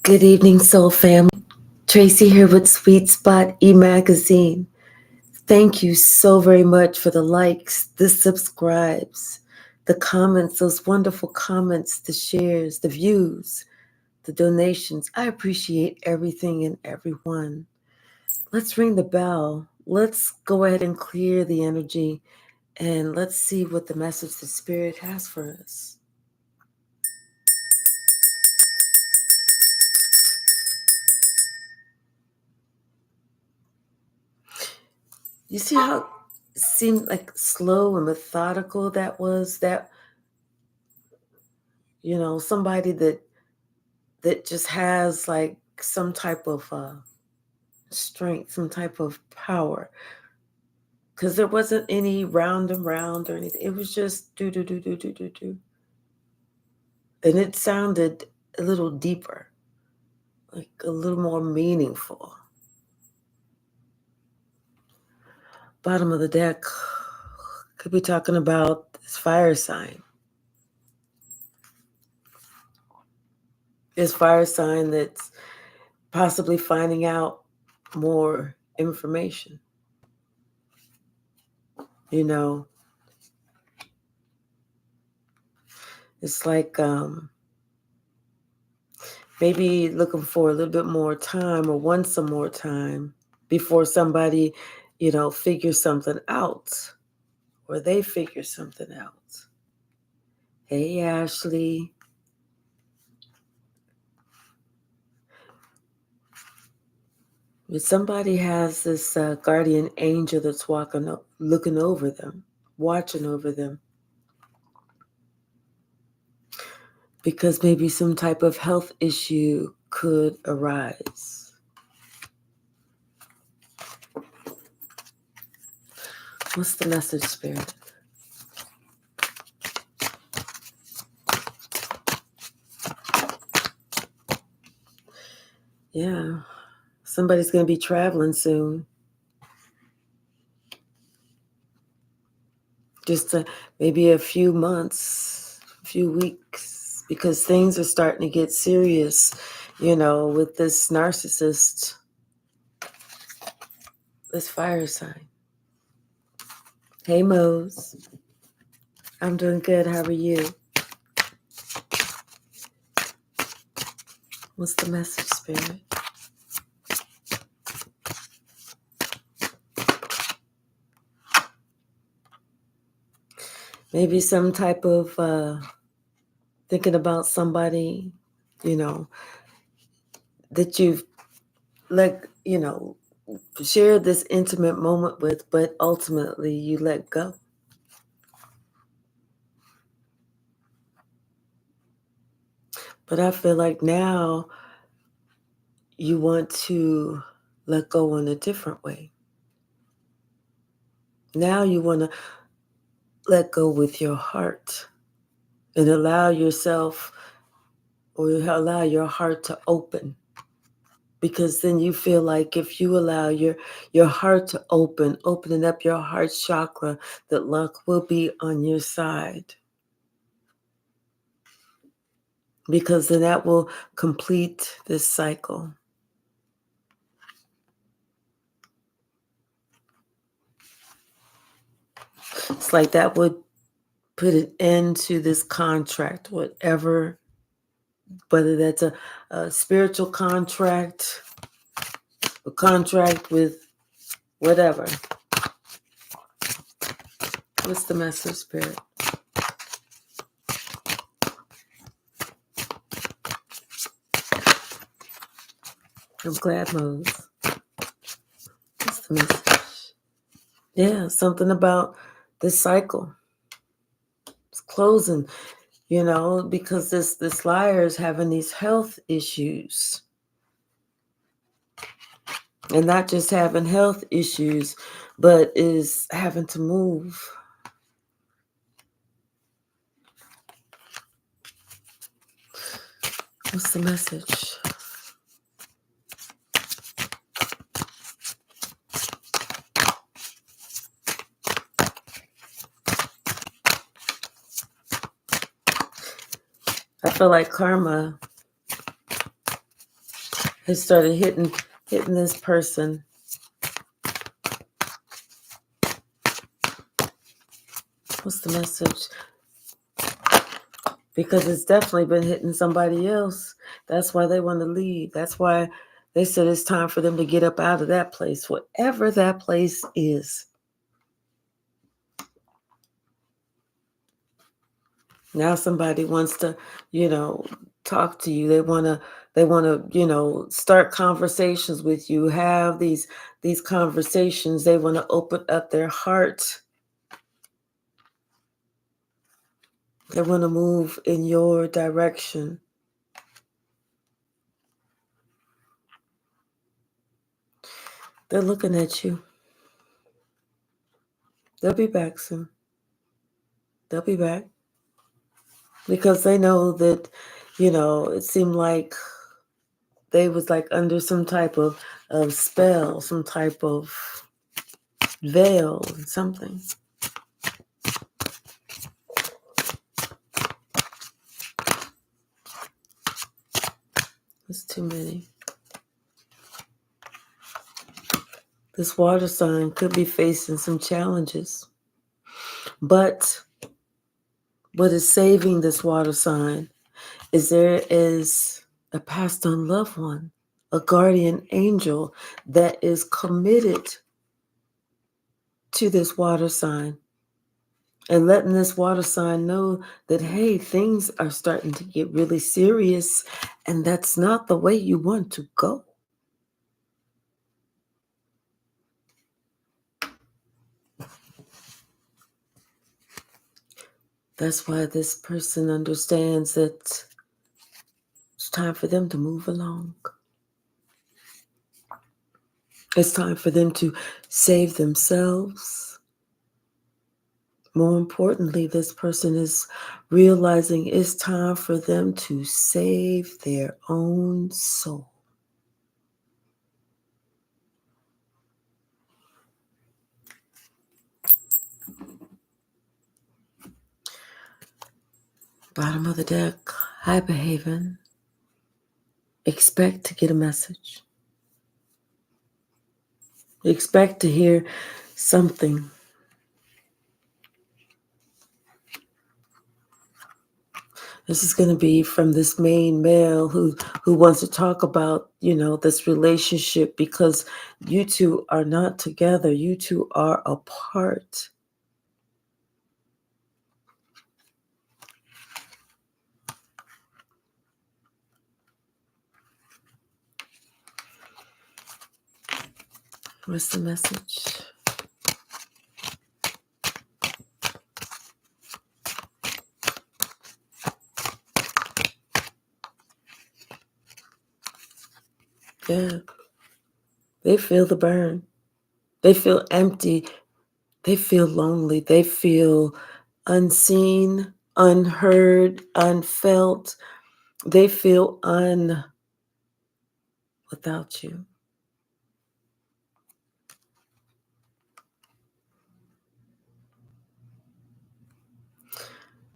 Good evening, Soul Family. Tracy here with Sweet Spot e-magazine. Thank you so very much for the likes, the subscribes, the comments, those wonderful comments, the shares, the views, the donations. I appreciate everything and everyone. Let's ring the bell. Let's go ahead and clear the energy and let's see what the message the Spirit has for us. You see how it seemed like slow and methodical that was? Somebody that just has like some type of strength, some type of power. Because there wasn't any round and round or anything. It was just do, do, do, do, do, do, do. And it sounded a little deeper, like a little more meaningful. Bottom of the deck could be talking about this fire sign. This fire sign that's possibly finding out more information. It's like maybe looking for a little bit more time or want some more time before somebody, figures something out or they figure something out. Hey, Ashley. But somebody has this guardian angel that's looking over them, watching over them. Because maybe some type of health issue could arise. What's the message, Spirit? Yeah, somebody's going to be traveling soon. Just maybe a few months, a few weeks, because things are starting to get serious, with this narcissist, this fire sign. Hey, Mose. I'm doing good. How are you? What's the message, Spirit? Maybe some type of thinking about somebody, that you've shared this intimate moment with, but ultimately you let go. But I feel like now you want to let go in a different way. Now you want to let go with your heart and allow yourself or allow your heart to open. Because then you feel like if you allow your heart to opening up your heart chakra, that luck will be on your side. Because then that will complete this cycle. It's like that would put an end to this contract, whether that's a spiritual contract, a contract with whatever. What's the message, Spirit? I'm glad, Mose. What's the message? Yeah, something about this cycle. It's closing, because this liar is having these health issues. And not just having health issues, but is having to move. What's the message? I feel like karma has started hitting this person. What's the message? Because it's definitely been hitting somebody else. That's why they want to leave. That's why they said it's time for them to get up out of that place, whatever that place is. Now somebody wants to, talk to you. They want to, start conversations with you, have these conversations. They want to open up their heart. They want to move in your direction. They're looking at you. They'll be back soon. They'll be back. Because they know that, it seemed like they was like under some type of spell, some type of veil, something. It's too many. This water sign could be facing some challenges. But what is saving this water sign is there is a passed on loved one, a guardian angel that is committed to this water sign and letting this water sign know that, hey, things are starting to get really serious and that's not the way you want to go. That's why this person understands that it's time for them to move along. It's time for them to save themselves. More importantly, this person is realizing it's time for them to save their own soul. Bottom of the deck, high behaving. Expect to get a message. Expect to hear something. This is going to be from this main male who wants to talk about, this relationship because you two are not together. You two are apart. What's the message? Yeah. They feel the burn. They feel empty. They feel lonely. They feel unseen, unheard, unfelt. They feel without you.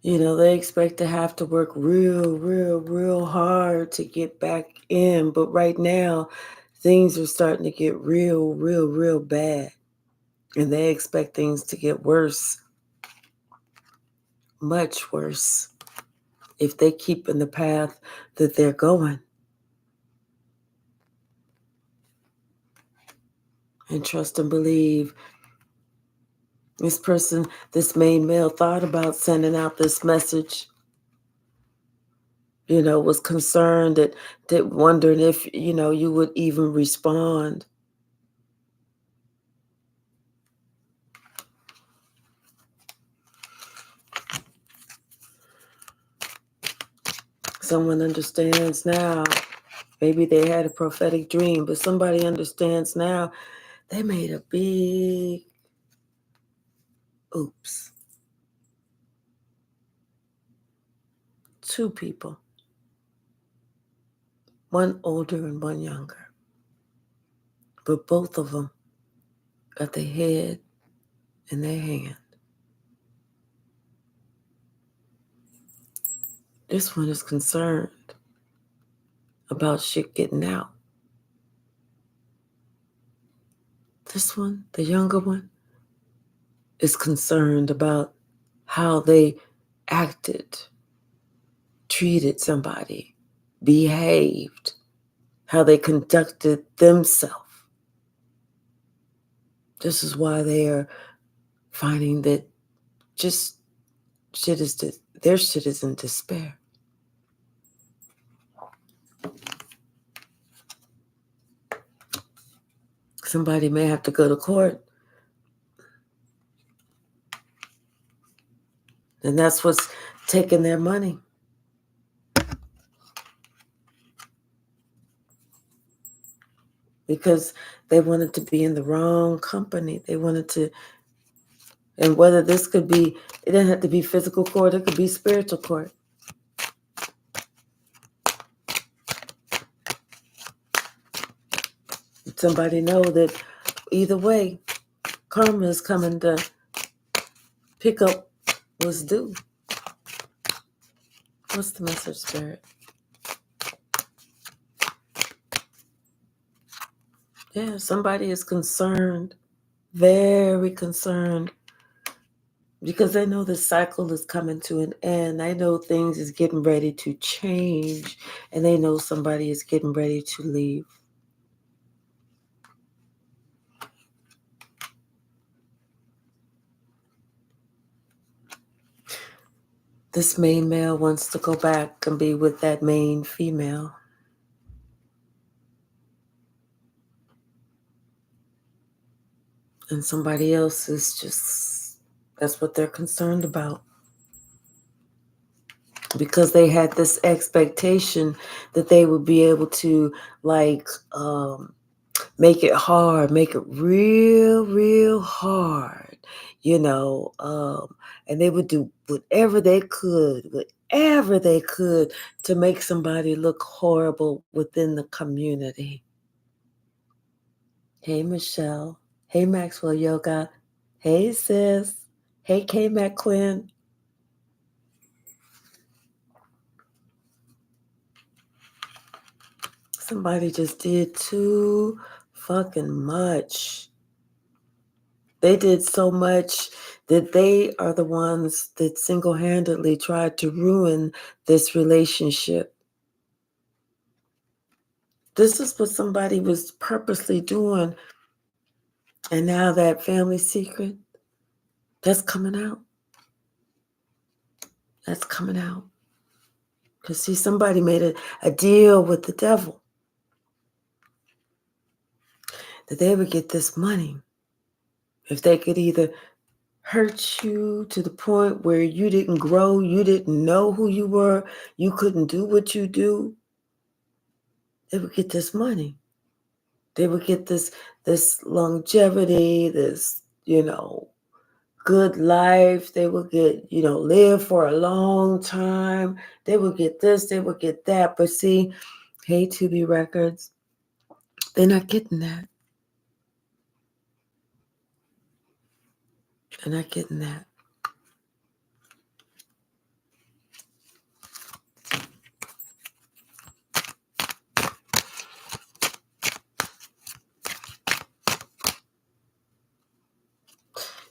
They expect to have to work real hard to get back in. But right now, things are starting to get real bad. And they expect things to get worse, much worse, if they keep in the path that they're going. And trust and believe. This person, this main male, thought about sending out this message. Was concerned that wondering if, you would even respond. Someone understands now. Maybe they had a prophetic dream, but somebody understands now. They made a big oops. 2 people. One older and one younger. But both of them got their head in their hand. This one is concerned about shit getting out. This one, the younger one, is concerned about how they acted, treated somebody, behaved, how they conducted themselves. This is why they are finding that just their shit is in despair. Somebody may have to go to court. And that's what's taking their money. Because they wanted to be in the wrong company. They wanted to, and whether this could be, it didn't have to be physical court, it could be spiritual court. Somebody know that either way, karma is coming to pick up what's due. What's the message, Spirit? Yeah, somebody is concerned, very concerned, because they know the cycle is coming to an end. They know things is getting ready to change, and they know somebody is getting ready to leave. This main male wants to go back and be with that main female. And somebody else is just, that's what they're concerned about. Because they had this expectation that they would be able to, like, make it hard, make it real, real hard, and they would do whatever they could to make somebody look horrible within the community. Hey, Michelle. Hey, Maxwell Yoga. Hey, sis. Hey, K-Mac Quinn. Somebody just did too fucking much. They did so much that they are the ones that single-handedly tried to ruin this relationship. This is what somebody was purposely doing. And now that family secret, that's coming out. That's coming out. Because, see, somebody made a deal with the devil that they would get this money if they could either hurt you to the point where you didn't grow, you didn't know who you were, you couldn't do what you do. They would get this money. They would get this longevity, this, good life. They would get, live for a long time. They would get this, they would get that. But see, hey, Tubi Records, they're not getting that. They're not getting that.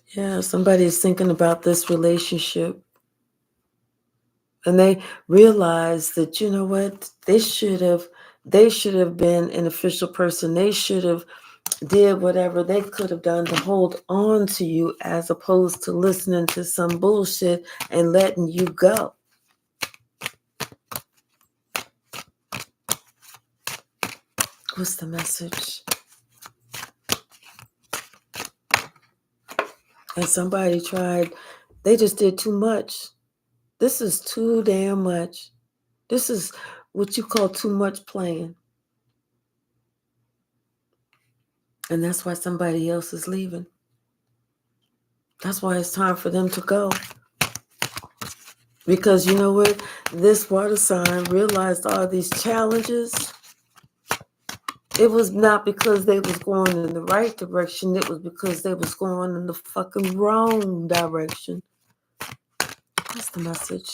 Yeah, somebody's thinking about this relationship. And they realize that, you know what, they should have been an official person. They should have did whatever they could have done to hold on to you, as opposed to listening to some bullshit and letting you go. What's the message? And somebody tried, they just did too much. This is too damn much. This is what you call too much playing. And that's why somebody else is leaving. That's why it's time for them to go. Because you know what? This water sign realized all these challenges. It was not because they was going in the right direction. It was because they was going in the fucking wrong direction. What's the message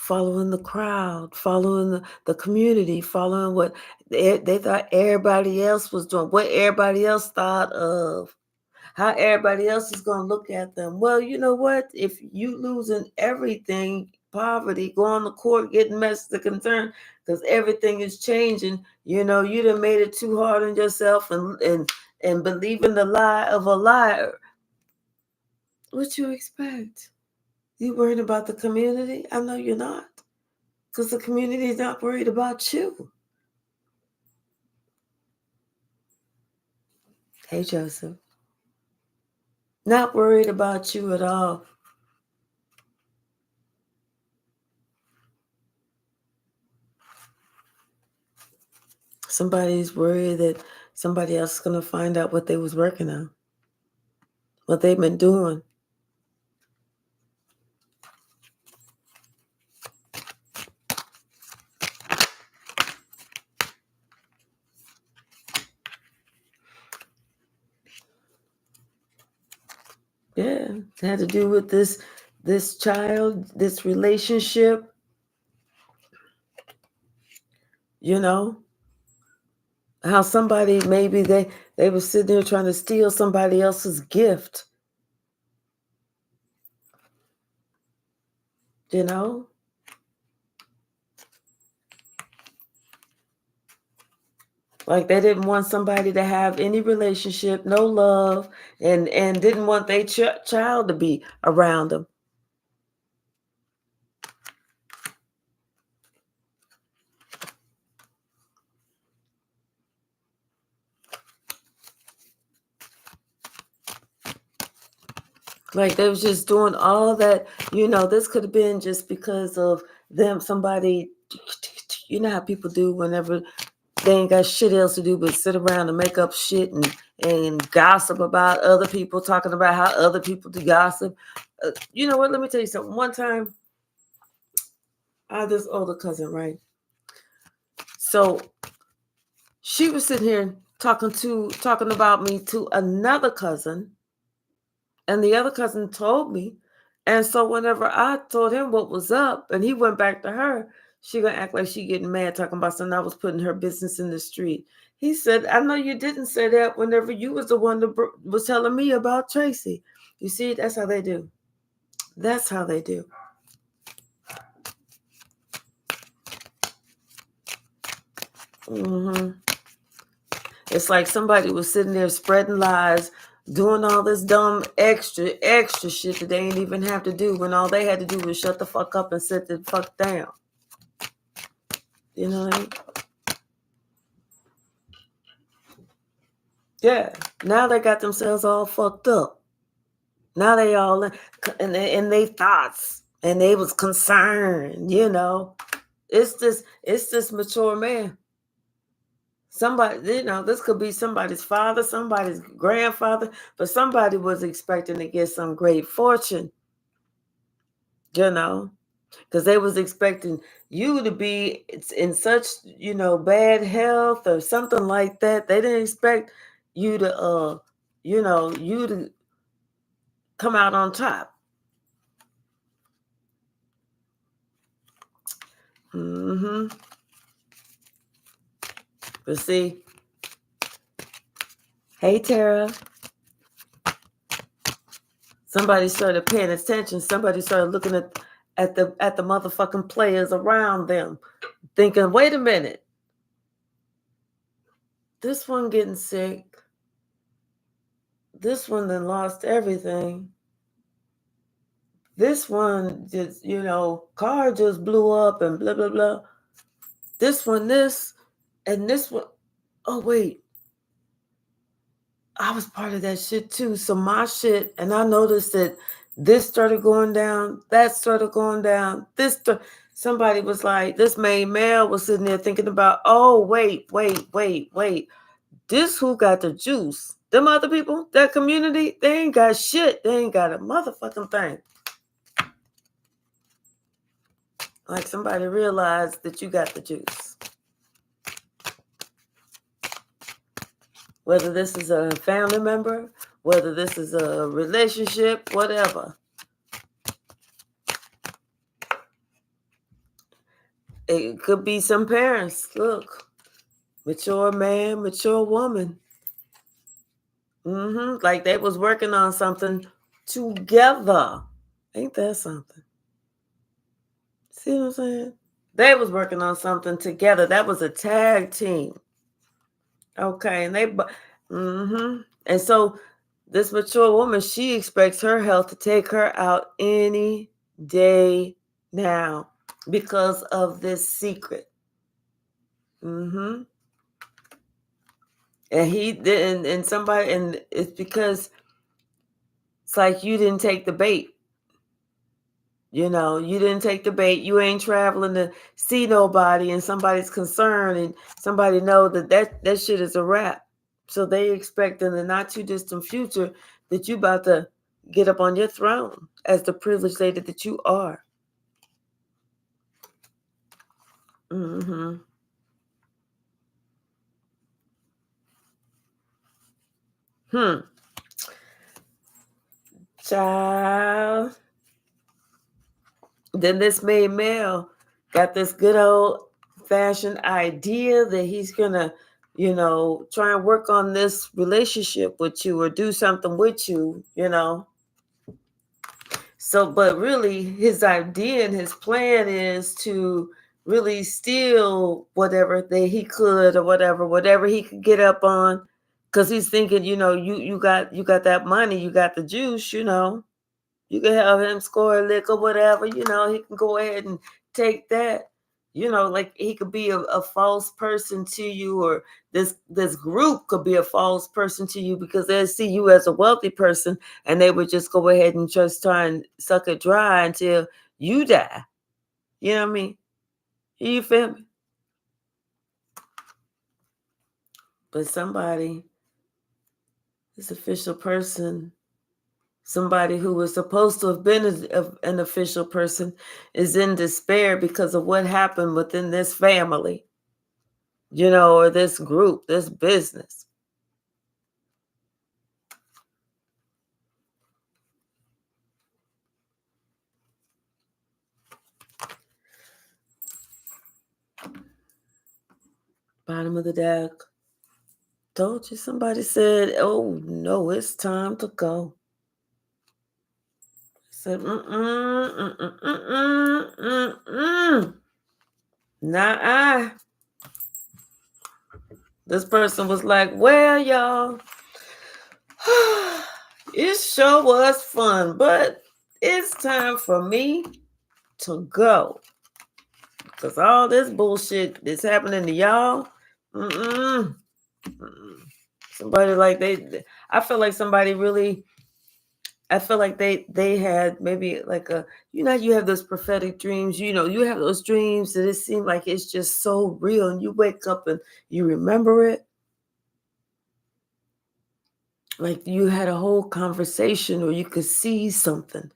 following the crowd, following the community, following what they thought everybody else was doing, what everybody else thought of, how everybody else is going to look at them. Well, you know what? If you losing everything, poverty, going to court, getting Mexican concern, because everything is changing, you done made it too hard on yourself and believing the lie of a liar. What you expect? You worried about the community? I know you're not, because the community is not worried about you. Hey, Joseph. Not worried about you at all. Somebody's worried that somebody else is going to find out what they was working on, what they've been doing. Yeah, it had to do with this child, this relationship, how somebody, maybe they were sitting there trying to steal somebody else's gift, like they didn't want somebody to have any relationship, no love, and didn't want their child to be around them. Like they was just doing all that, this could have been just because of them, somebody, you know how people do whenever they ain't got shit else to do but sit around and make up shit and gossip about other people, talking about how other people do gossip. You know what? Let me tell you something. One time, I had this older cousin, right? So she was sitting here talking about me to another cousin. And the other cousin told me. And so whenever I told him what was up and he went back to her, she gonna act like she getting mad, talking about something I was putting her business in the street. He said, I know you didn't say that whenever you was the one that was telling me about Tracy. You see, that's how they do. That's how they do. It's like somebody was sitting there spreading lies, doing all this dumb extra shit that they ain't even have to do, when all they had to do was shut the fuck up and sit the fuck down. You know what I mean? Yeah. Now they got themselves all fucked up. Now they all in they thoughts, and they was concerned. It's this mature man. Somebody, this could be somebody's father, somebody's grandfather, but somebody was expecting to get some great fortune. Because they was expecting you to be in such, bad health or something like that. They didn't expect you to, you to come out on top. But see, hey Tara, somebody started paying attention. Somebody started looking at the motherfucking players around them, thinking, wait a minute, this one getting sick. This one then lost everything. This one just, car just blew up and blah, blah, blah. This one, this, and this one. Oh, wait. I was part of that shit too. So my shit, and I noticed that this started going down, that started going down. Somebody was like, this main male was sitting there thinking about, oh, wait. This who got the juice? Them other people, that community, they ain't got shit. They ain't got a motherfucking thing. Like somebody realized that you got the juice. Whether this is a family member, whether this is a relationship, whatever. It could be some parents. Look, mature man, mature woman. Like they was working on something together. Ain't that something? See what I'm saying? They was working on something together. That was a tag team. Okay, and and so this mature woman, she expects her health to take her out any day now because of this secret. And he didn't, and somebody, and it's because it's like you didn't take the bait. You didn't take the bait. You ain't traveling to see nobody, and somebody's concerned, and somebody know that shit is a wrap. So they expect in the not too distant future that you about to get up on your throne as the privileged lady that you are. Child. Then this main male got this good old fashioned idea that he's gonna, try and work on this relationship with you or do something with you. So, but really his idea and his plan is to really steal whatever that he could or whatever he could get up on. Cause he's thinking, you got that money, you got the juice. You can have him score a lick or whatever, he can go ahead and take that. Like he could be a false person to you, or this group could be a false person to you because they see you as a wealthy person and they would just go ahead and just try and suck it dry until you die. You know what I mean? You feel me? But somebody, this official person, somebody who was supposed to have been an official person, is in despair because of what happened within this family, or this group, this business. Bottom of the deck. Told you, somebody said, oh no, it's time to go. I said, Nah, this person was like, well, y'all, it sure was fun, but it's time for me to go. Because all this bullshit that's happening to y'all, somebody like I feel like somebody really, I feel like they had maybe like you have those prophetic dreams, you have those dreams that it seems like it's just so real, and you wake up and you remember it. Like you had a whole conversation or you could see something.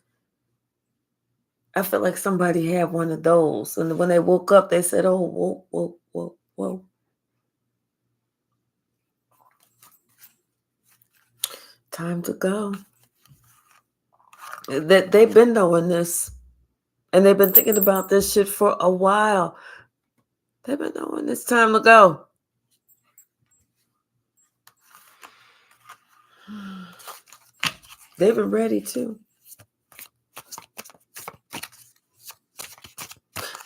I feel like somebody had one of those. And when they woke up, they said, oh, whoa, whoa, whoa, whoa. Time to go. That they've been knowing this. And they've been thinking about this shit for a while. They've been knowing it's time to go. They've been ready too.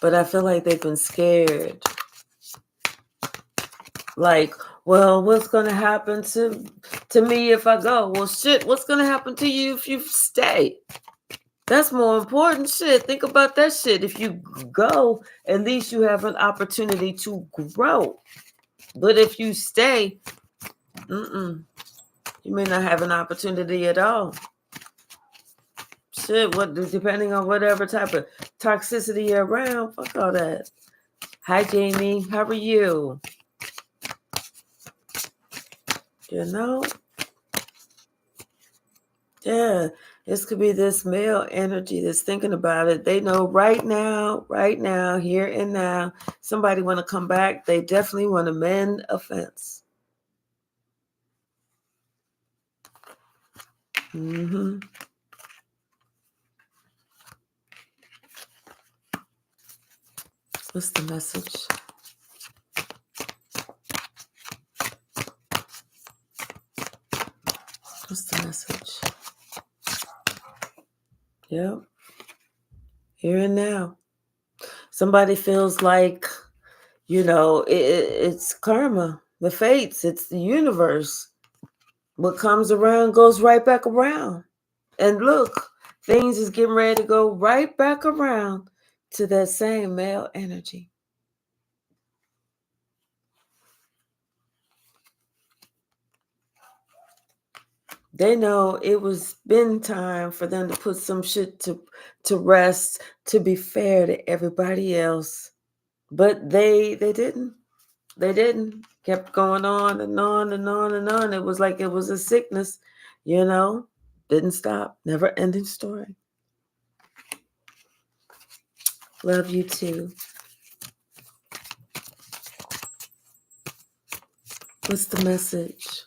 But I feel like they've been scared. Like, well, what's going to happen to me if I go? Well, shit, what's going to happen to you if you stay? That's more important shit. Think about that shit. If you go, at least you have an opportunity to grow. But if you stay, you may not have an opportunity at all. Shit, depending on whatever type of toxicity you're around, fuck all that. Hi, Jamie. How are you? Yeah, this could be this male energy that's thinking about it. They know right now, here and now, somebody want to come back. They definitely want to mend a fence. What's the message? What's the message? Yep. Here and now. Somebody feels like, it's karma, the fates, it's the universe. What comes around goes right back around. And look, things is getting ready to go right back around to that same male energy. They know it was been time for them to put some shit to rest, to be fair to everybody else. But they didn't. They didn't. Kept going on and on and on and on. It was like it was a sickness, Didn't stop. Never ending story. Love you too. What's the message?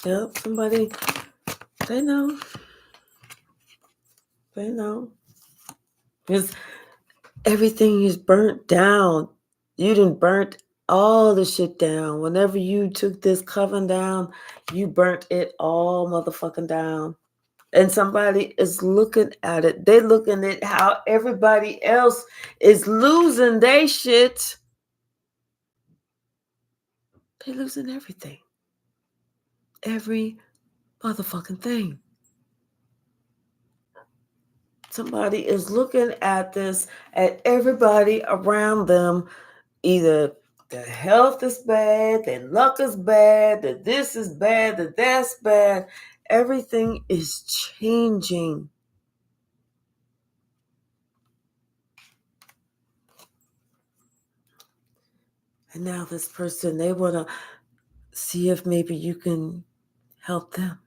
Yep, somebody, they know. They know. Because everything is burnt down. You done burnt all the shit down. Whenever you took this coven down, you burnt it all motherfucking down. And somebody is looking at it. They looking at how everybody else is losing their shit. They losing everything. Every motherfucking thing. Somebody is looking at this, at everybody around them. Either their health is bad, their luck is bad, that this is bad, that that's bad. Everything is changing. And now this person, they want to see if maybe you can help them.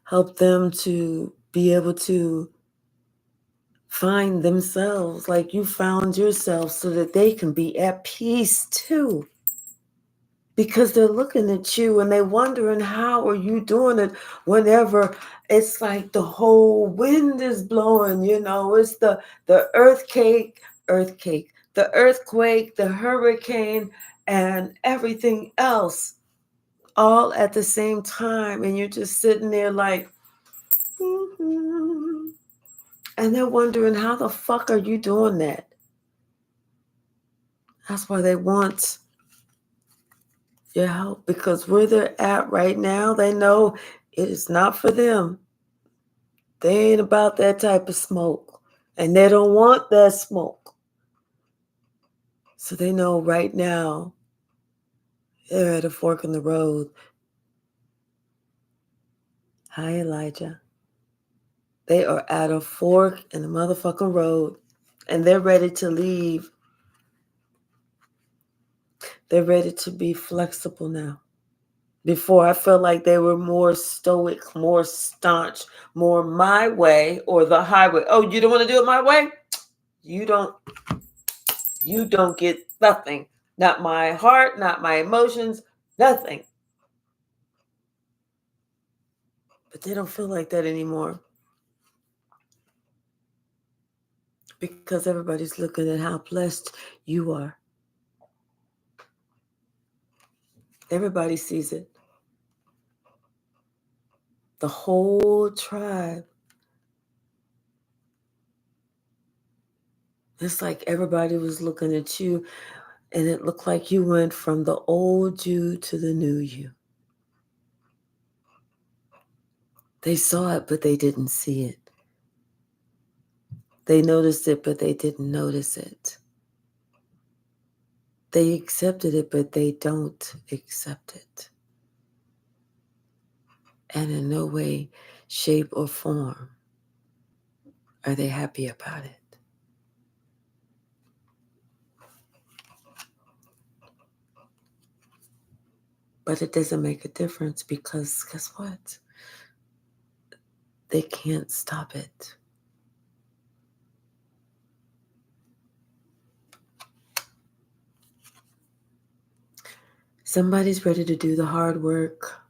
Help them to be able to find themselves like you found yourself so that they can be at peace too. Because they're looking at you and they're wondering how are you doing it whenever it's like the whole wind is blowing, it's the earthquake, the earthquake, the hurricane, and everything else all at the same time. And you're just sitting there like, mm-hmm. And they're wondering how the fuck are you doing that? That's why they want your help, because where they're at right now, they know it is not for them. They ain't about that type of smoke. And they don't want that smoke. So they know right now they're at a fork in the road. Hi, Elijah. They are at a fork in the motherfucking road. And they're ready to leave. They're ready to be flexible now. Before, I felt like they were more stoic, more staunch, more my way or the highway. Oh, you don't want to do it my way? You don't get nothing. Not my heart, not my emotions, nothing. But they don't feel like that anymore. Because everybody's looking at how blessed you are. Everybody sees it. The whole tribe. It's like everybody was looking at you, and it looked like you went from the old you to the new you. They saw it, but they didn't see it. They noticed it, but they didn't notice it. They accepted it, but they don't accept it. And in no way, shape, or form are they happy about it. But it doesn't make a difference because guess what? They can't stop it. Somebody's ready to do the hard work.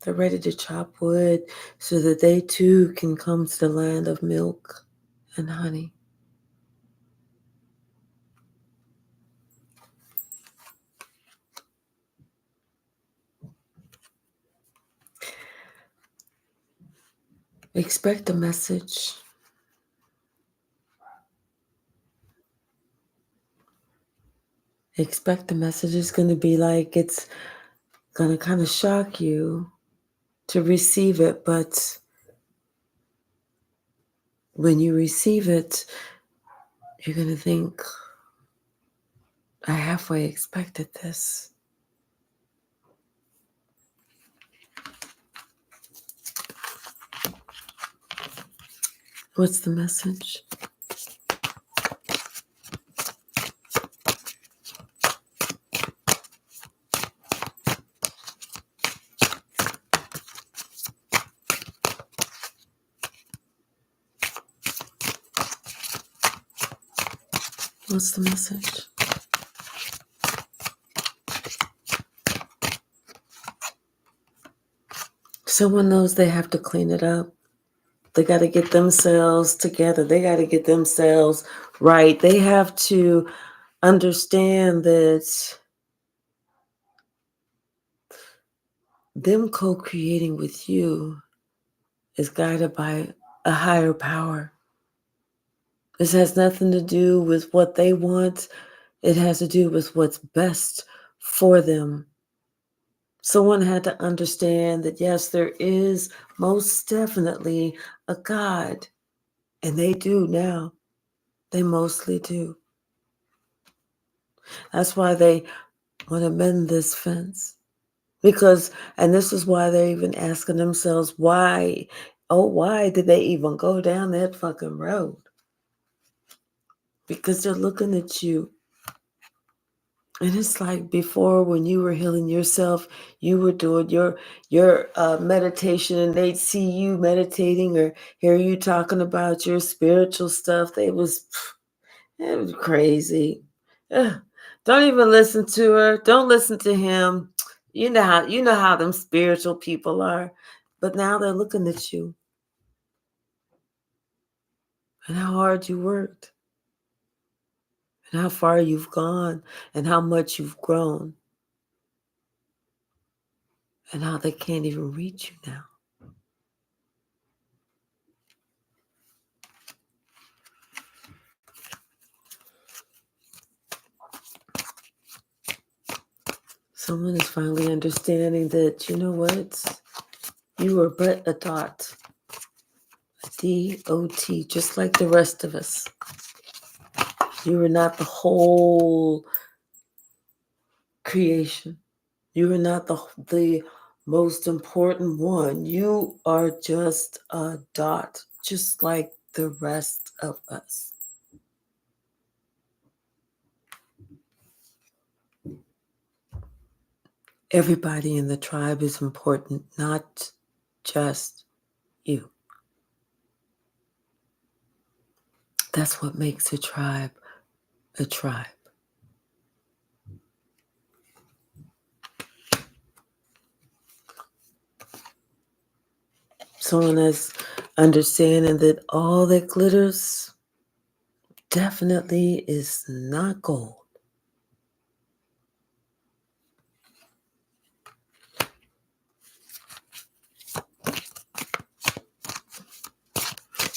They're ready to chop wood so that they too can come to the land of milk and honey. Expect a message. Expect the message is going to be like, it's going to kind of shock you to receive it, but when you receive it, you're going to think, I halfway expected this. What's the message? What's the message? Someone knows they have to clean it up. They got to get themselves together. They got to get themselves right. They have to understand that them co-creating with you is guided by a higher power. This has nothing to do with what they want. It has to do with what's best for them. Someone had to understand that, yes, there is most definitely a God. And they do now. They mostly do. That's why they want to mend this fence. Because, and this is why they're even asking themselves, why? Oh, why did they even go down that fucking road? Because they're looking at you. And it's like before, when you were healing yourself, you were doing your meditation, and they'd see you meditating or hear you talking about your spiritual stuff. It was crazy. Ugh. Don't even listen to her. Don't listen to him. You know how them spiritual people are. But now they're looking at you and how hard you worked and how far you've gone and how much you've grown and how they can't even reach you now. Someone is finally understanding that, you know what? You were but a dot. A D-O-T, just like the rest of us. You were not the whole creation. You are not the most important one. You are just a dot, just like the rest of us. Everybody in the tribe is important, not just you. That's what makes a tribe a tribe. Someone that's understanding that all that glitters definitely is not gold.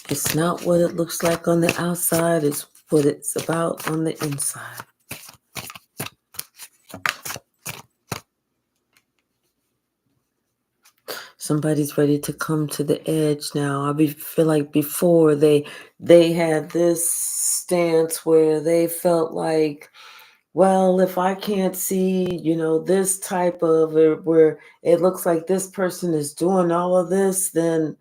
It's not what it looks like on the outside, it's what it's about on the inside. Somebody's ready to come to the edge now. Feel like before they had this stance where they felt like, well, if I can't see, this type of where it looks like this person is doing all of this, then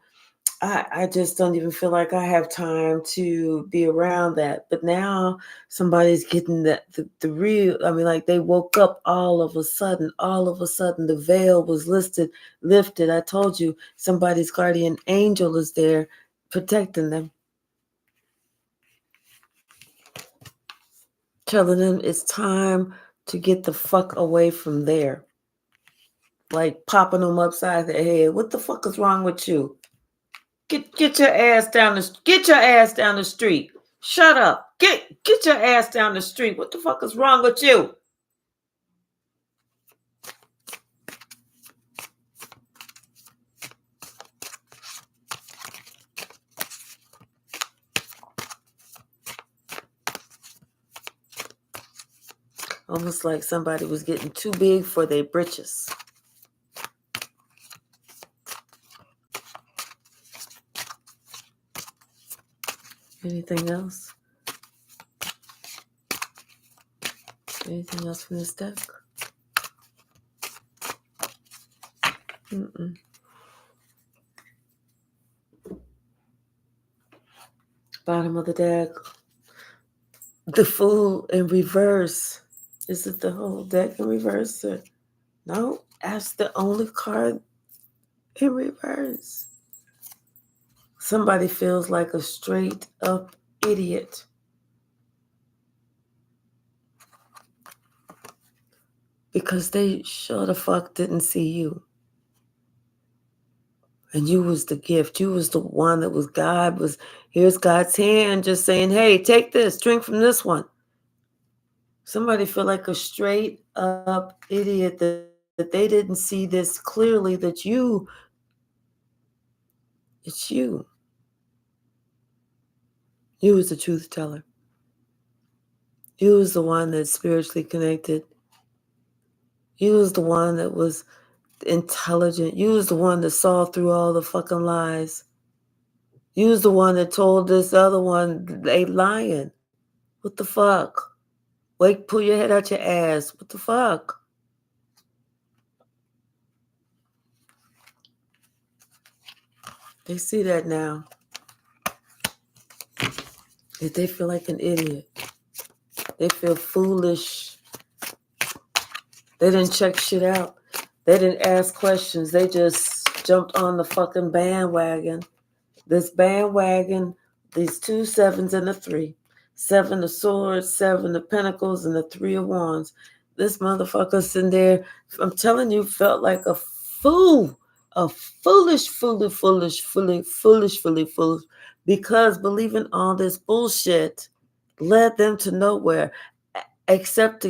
I just don't even feel like I have time to be around that. But now somebody's getting the real, like they woke up all of a sudden the veil was lifted. I told you somebody's guardian angel is there protecting them, telling them it's time to get the fuck away from there. like popping them upside their head. What the fuck is wrong with you? Get your ass down the street. Shut up. Get your ass down the street. What the fuck is wrong with you? Almost like somebody was getting too big for their britches. Anything else? Anything else from this deck? Bottom of the deck. The Fool in reverse. Is it the whole deck in reverse? No, that's the only card in reverse. Somebody feels like a straight up idiot. Because they sure the fuck didn't see you. And you was the gift. You was the one that was God. Here's God's hand just saying, hey, take this, drink from this one. Somebody feel like a straight up idiot that they didn't see this clearly, that it's you. You was the truth teller. You was the one that's spiritually connected. You was the one that was intelligent. You was the one that saw through all the fucking lies. You was the one that told this other one they lying. What the fuck? Wait, pull your head out your ass. What the fuck? They see that now. If they feel like an idiot. They feel foolish. They didn't check shit out. They didn't ask questions. They just jumped on the fucking bandwagon. This bandwagon, these 2 7s and a 3. 7 of swords, 7 of pentacles, and the 3 of wands. This motherfucker's in there, I'm telling you, felt like a fool. A foolish, because believing all this bullshit led them to nowhere, except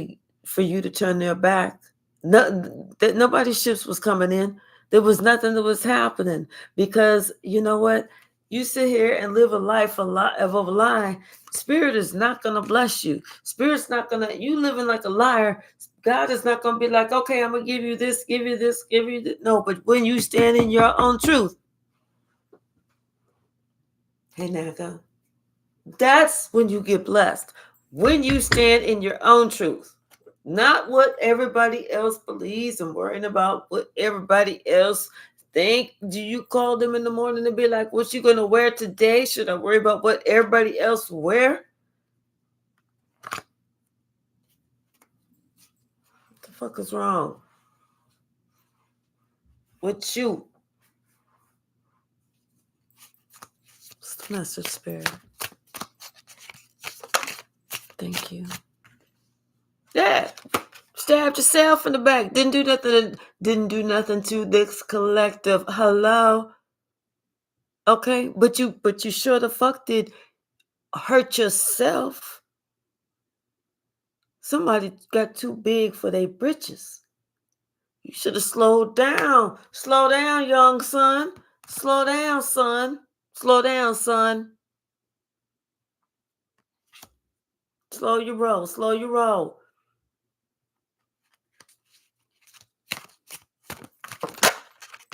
for you to turn their back. Nobody's ships was coming in. There was nothing that was happening, because you know what? You sit here and live a life of a lie. Spirit is not going to bless you. Spirit's not going to, you living like a liar. God is not going to be like, okay, I'm going to give you this, give you this, give you this. No, but when you stand in your own truth. Hey, Naga. That's when you get blessed. When you stand in your own truth. Not what everybody else believes and worrying about what everybody else think. Do you call them in the morning and be like, what you going to wear today? Should I worry about what everybody else wear? What the fuck is wrong with you? It's the message, Spirit. Thank you. Yeah. Stabbed yourself in the back. Didn't do nothing to this collective. Hello. Okay, but you sure the fuck did hurt yourself. Somebody got too big for their britches. You should have slowed down. Slow down, young son. Slow down, son. Slow down, son. Slow your roll. Slow your roll.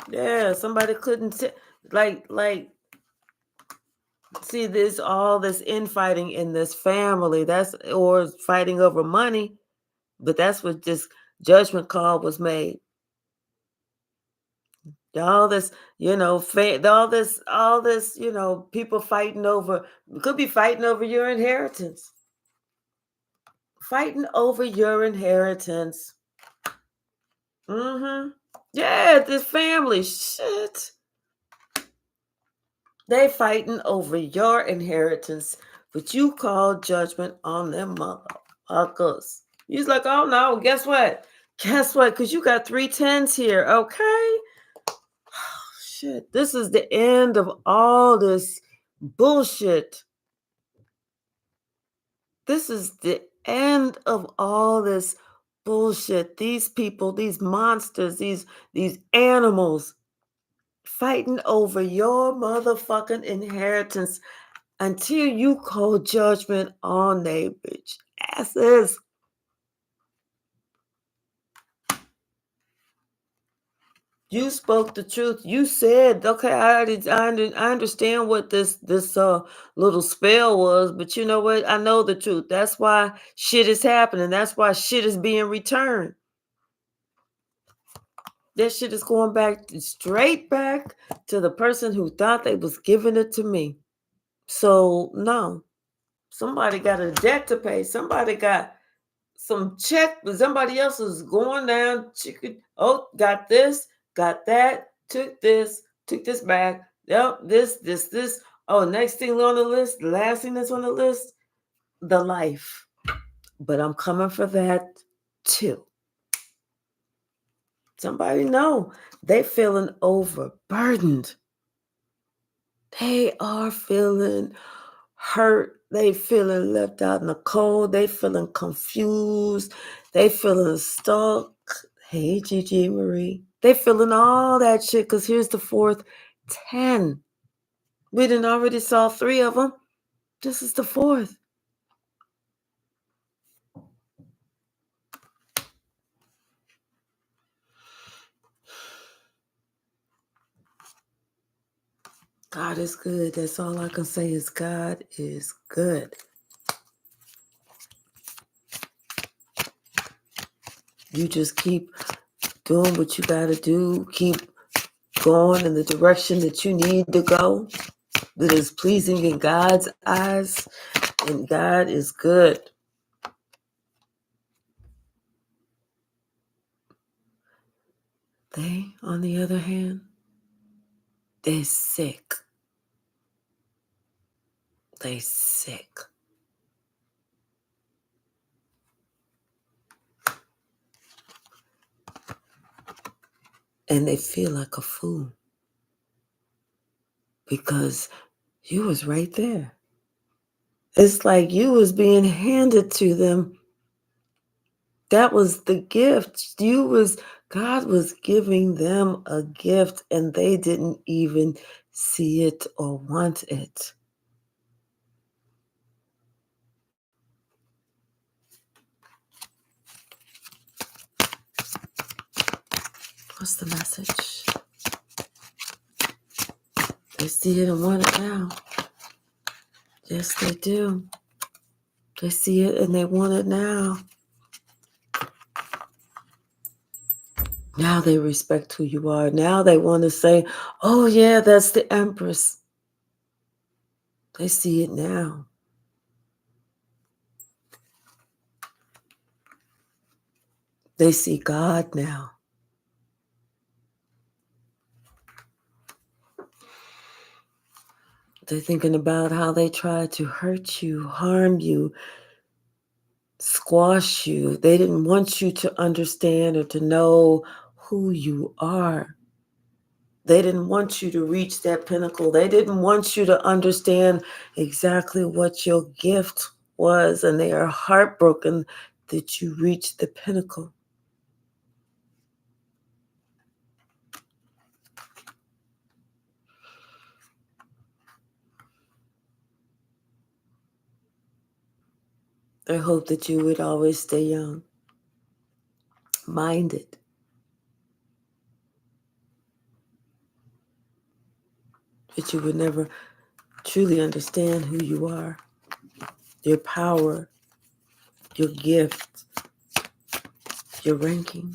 Yeah, somebody couldn't see this, all this infighting in this family. Or fighting over money. But that's what this judgment call was made. All this, all this, people fighting over, could be fighting over your inheritance. Fighting over your inheritance. Yeah, this family, shit. They fighting over your inheritance, but you call judgment on them motherfuckers. He's like, oh no, guess what? Guess what? Because you got 3 10s here, okay? Oh, shit. This is the end of all this bullshit. This is the end of all this bullshit. These people, these monsters, these animals fighting over your motherfucking inheritance until you call judgment on they bitch asses. You spoke the truth. You said, okay, I understand what this little spell was, but you know what? I know the truth. That's why shit is happening. That's why shit is being returned. That shit is going back straight back to the person who thought they was giving it to me. So no, somebody got a debt to pay. Somebody got some check, but somebody else is going down. Chicken. Oh, got this, got that. Took this back. Yep, this. Oh, next thing on the list, the last thing that's on the list, the life. But I'm coming for that too. Somebody know they feeling overburdened. They are feeling hurt. They feeling left out in the cold. They feeling confused. They feeling stuck. Hey, Gigi Marie. They feeling all that shit because here's the fourth 10. We done already saw 3 of them. This is the fourth. God is good. That's all I can say is God is good. You just keep doing what you got to do. Keep going in the direction that you need to go, that is pleasing in God's eyes, and God is good. They, on the other hand, they're sick. They sick. And they feel like a fool because you was right there. It's like you was being handed to them. That was the gift. God was giving them a gift and they didn't even see it or want it. What's the message? They see it and want it now. Yes, they do. They see it and they want it now. Now they respect who you are. Now they want to say, oh, yeah, that's the Empress. They see it now. They see God now. They're thinking about how they tried to hurt you, harm you, squash you. They didn't want you to understand or to know who you are. They didn't want you to reach that pinnacle. They didn't want you to understand exactly what your gift was, and they are heartbroken that you reached the pinnacle. I hope that you would always stay young, minded. That you would never truly understand who you are, your power, your gift, your ranking.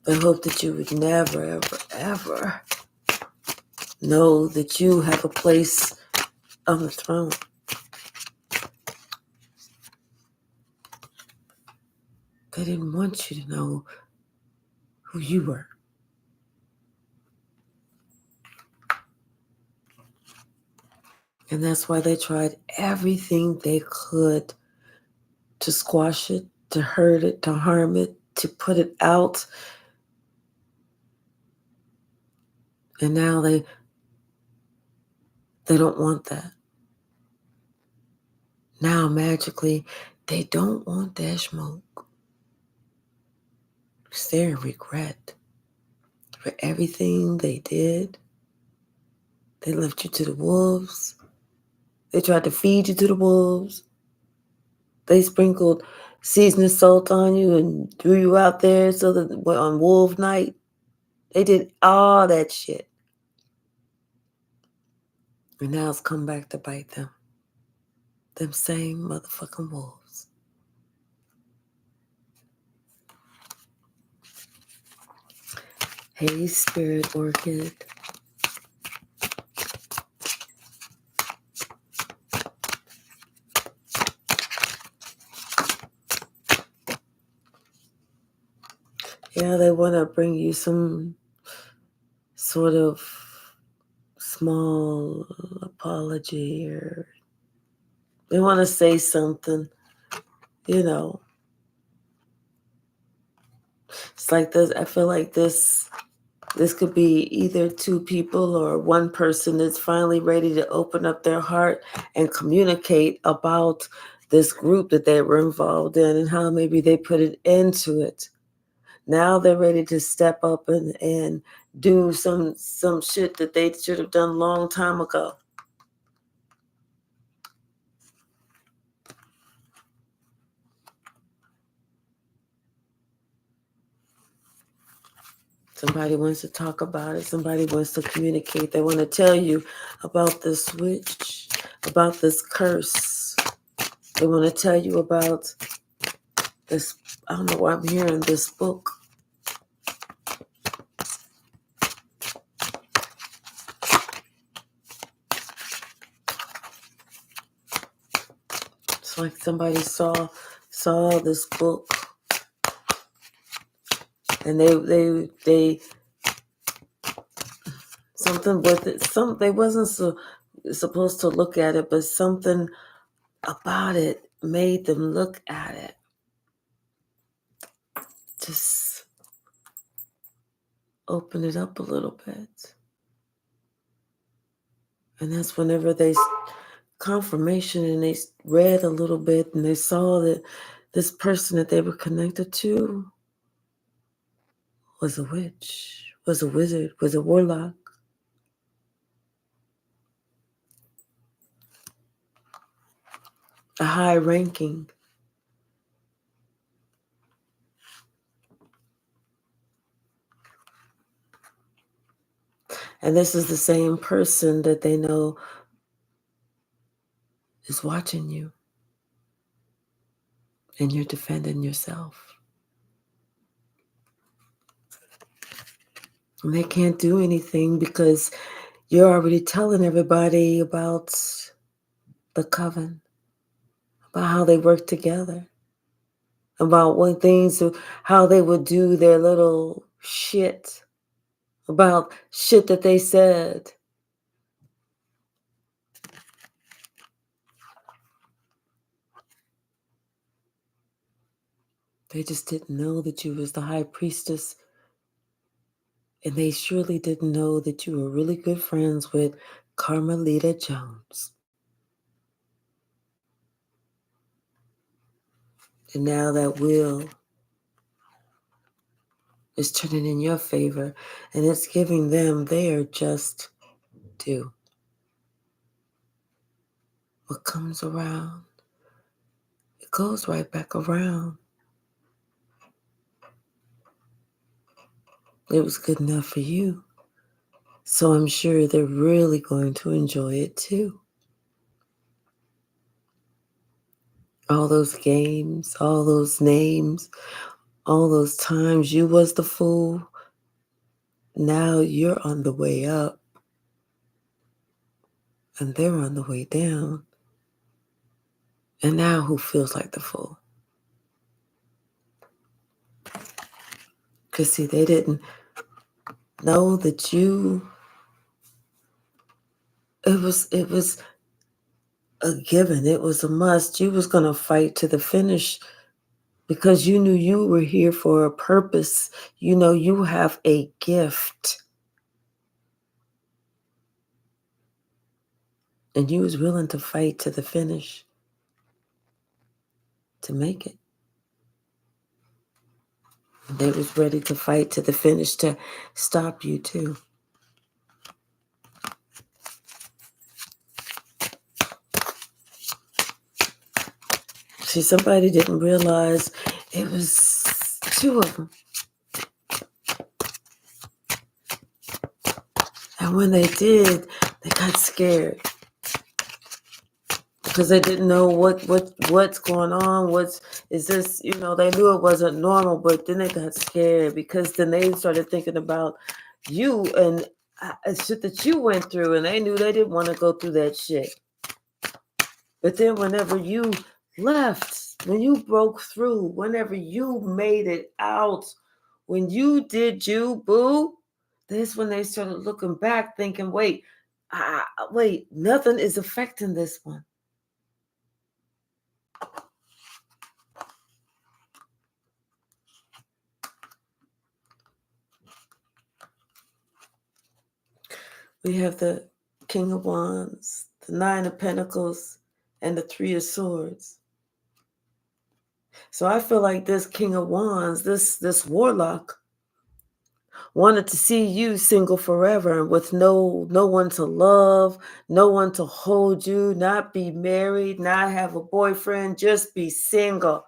I hope that you would never, ever, ever know that you have a place on the throne. They didn't want you to know who you were. And that's why they tried everything they could to squash it, to hurt it, to harm it, to put it out. And now they don't want that. Now magically they don't want that smoke. Because they're in regret for everything they did. They left you to the wolves. They tried to feed you to the wolves. They sprinkled seasoning salt on you and threw you out there so that on wolf night. They did all that shit. And now it's come back to bite them. Them same motherfucking wolves. Hey, Spirit Orchid. Yeah, they want to bring you some sort of small apology, or they want to say something, you know. It's like this. I feel like this could be either two people or one person that's finally ready to open up their heart and communicate about this group that they were involved in and how maybe they put it into it. Now they're ready to step up and do some shit that they should have done a long time ago. Somebody wants to talk about it. Somebody wants to communicate. They want to tell you about this witch, about this curse. They want to tell you about this. I don't know why I'm hearing this book. It's like somebody saw this book, and they something with it. They wasn't supposed to look at it, but something about it made them look at it. Just open it up a little bit. And that's whenever they confirmation and they read a little bit and they saw that this person that they were connected to was a witch, was a wizard, was a warlock. A high ranking. And this is the same person that they know is watching you. And you're defending yourself. And they can't do anything because you're already telling everybody about the coven, about how they work together, about what things, how they would do their little shit, about shit that they said. They just didn't know that you was the high priestess. And they surely didn't know that you were really good friends with Carmelita Jones. And now that wheel is turning in your favor, and it's giving them their just due. What comes around, it goes right back around. It was good enough for you. So I'm sure they're really going to enjoy it too. All those games, all those names, all those times you was the fool. Now you're on the way up. And they're on the way down. And now who feels like the fool? Because see, they didn't know that it was a given. It was a must. You was going to fight to the finish because you knew you were here for a purpose. You know you have a gift. And you was willing to fight to the finish to make it. They was ready to fight to the finish to stop you too. See, somebody didn't realize it was two of them. And when they did, they got scared. Because they didn't know what's going on, is this, they knew it wasn't normal, but then they got scared because then they started thinking about you and shit that you went through, and they knew they didn't want to go through that shit. But then whenever you left, when you broke through, whenever you made it out, when you did you, boo, that's when they started looking back thinking, wait, nothing is affecting this one. We have the King of Wands, the Nine of Pentacles, and the Three of Swords. So I feel like this King of Wands, this warlock, wanted to see you single forever with no one to love, no one to hold you, not be married, not have a boyfriend, just be single.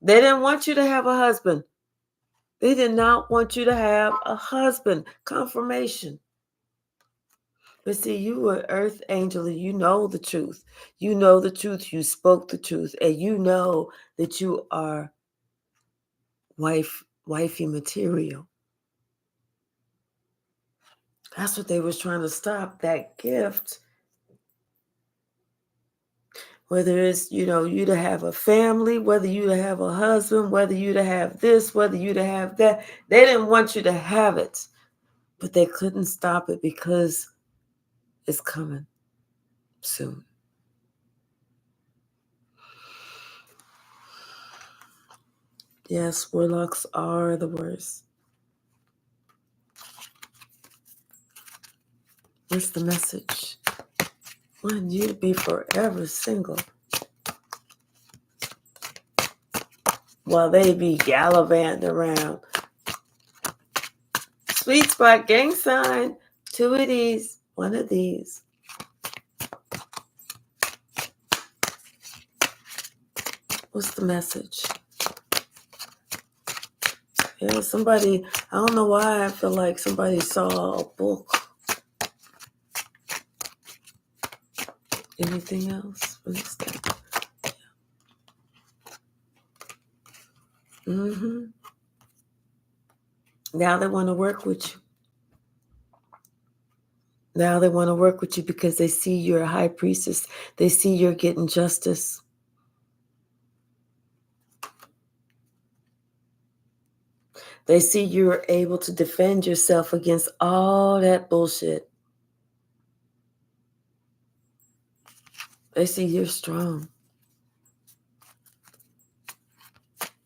They didn't want you to have a husband. They did not want you to have a husband. Confirmation. But see, you were earth angel, and you know the truth. You know the truth. You spoke the truth. And you know that you are wifey material. That's what they was trying to stop, that gift. Whether it's, you to have a family, whether you to have a husband, whether you to have this, whether you to have that. They didn't want you to have it. But they couldn't stop it because it's coming soon. Yes, warlocks are the worst. What's the message? Want you to be forever single while they be gallivanting around. Sweet spot, gang sign, two of these, one of these. What's the message? Yeah, somebody, I don't know why I feel like somebody saw a book. Anything else? What is that? Mm-hmm. Now they want to work with you. Now they want to work with you because they see you're a high priestess. They see you're getting justice. They see you're able to defend yourself against all that bullshit. They see you're strong.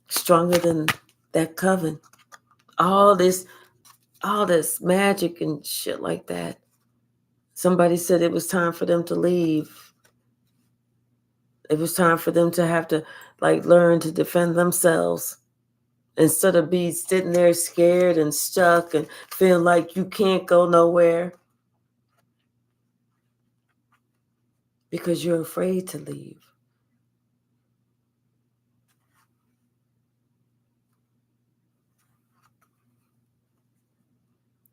Stronger than that coven. All this magic and shit like that. Somebody said it was time for them to leave. It was time for them to have to learn to defend themselves. Instead of be sitting there scared and stuck and feeling like you can't go nowhere. Because you're afraid to leave.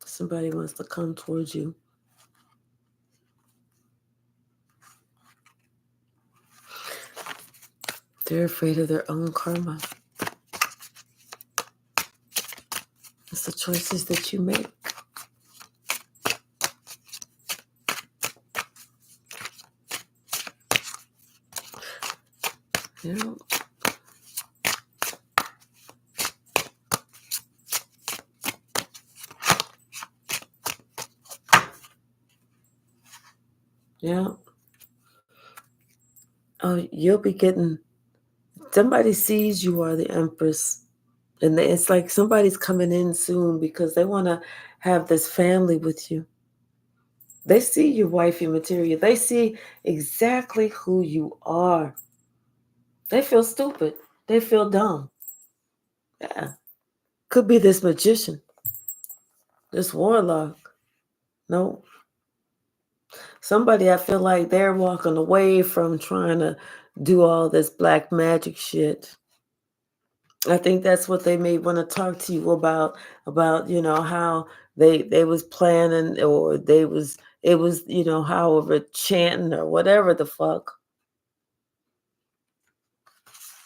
Somebody wants to come towards you. They're afraid of their own karma. It's the choices that you make. You know? Yeah. Oh, you'll be getting, somebody sees you are the Empress. And it's like somebody's coming in soon because they want to have this family with you. They see your wifey material. They see exactly who you are. They feel stupid. They feel dumb. Yeah. Could be this magician, this warlock. No. Somebody I feel like they're walking away from trying to do all this black magic shit. I think that's what they may want to talk to you about, how they was planning, or it was, however, chanting or whatever the fuck.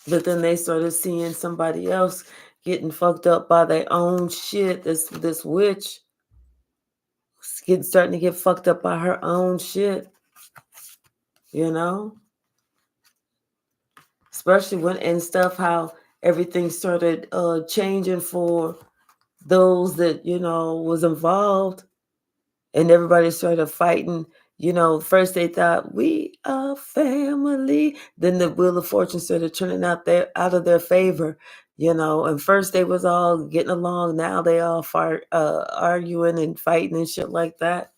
But then they started seeing somebody else getting fucked up by their own shit. This witch starting to get fucked up by her own shit, you know? Especially when and stuff, how everything started changing for those that, was involved, and everybody started fighting. First they thought we are family. Then the wheel of fortune started turning out of their favor. And first they was all getting along. Now they all arguing and fighting and shit like that.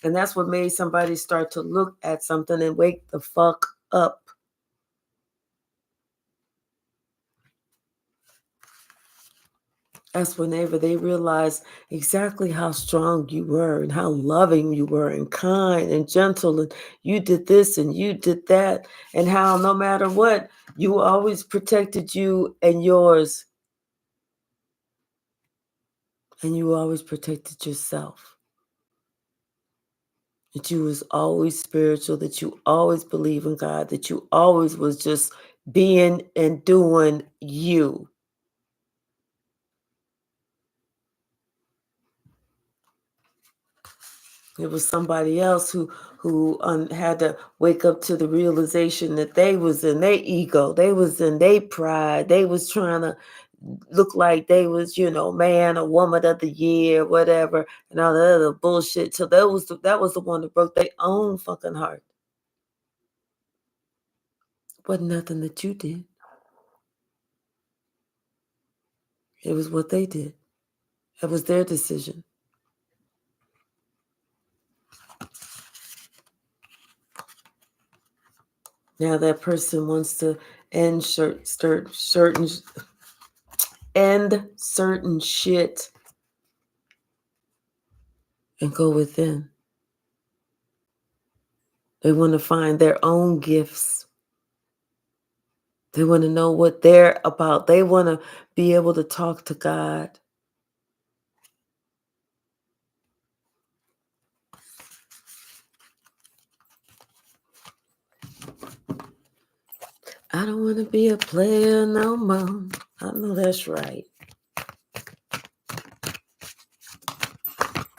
And that's what made somebody start to look at something and wake the fuck up. That's whenever they realized exactly how strong you were and how loving you were and kind and gentle, and you did this and you did that, and how no matter what, you always protected you and yours, and you always protected yourself. That you was always spiritual, that you always believe in God, that you always was just being and doing you. It was somebody else who had to wake up to the realization that they was in their ego, they was in their pride, they was trying to look like they was, man or woman of the year, whatever, and all the other bullshit. So that was the one that broke their own fucking heart. It wasn't nothing that you did. It was what they did. It was their decision. Now that person wants to end certain shit and go within. They want to find their own gifts. They want to know what they're about. They want to be able to talk to God. I don't want to be a player no more. I know that's right.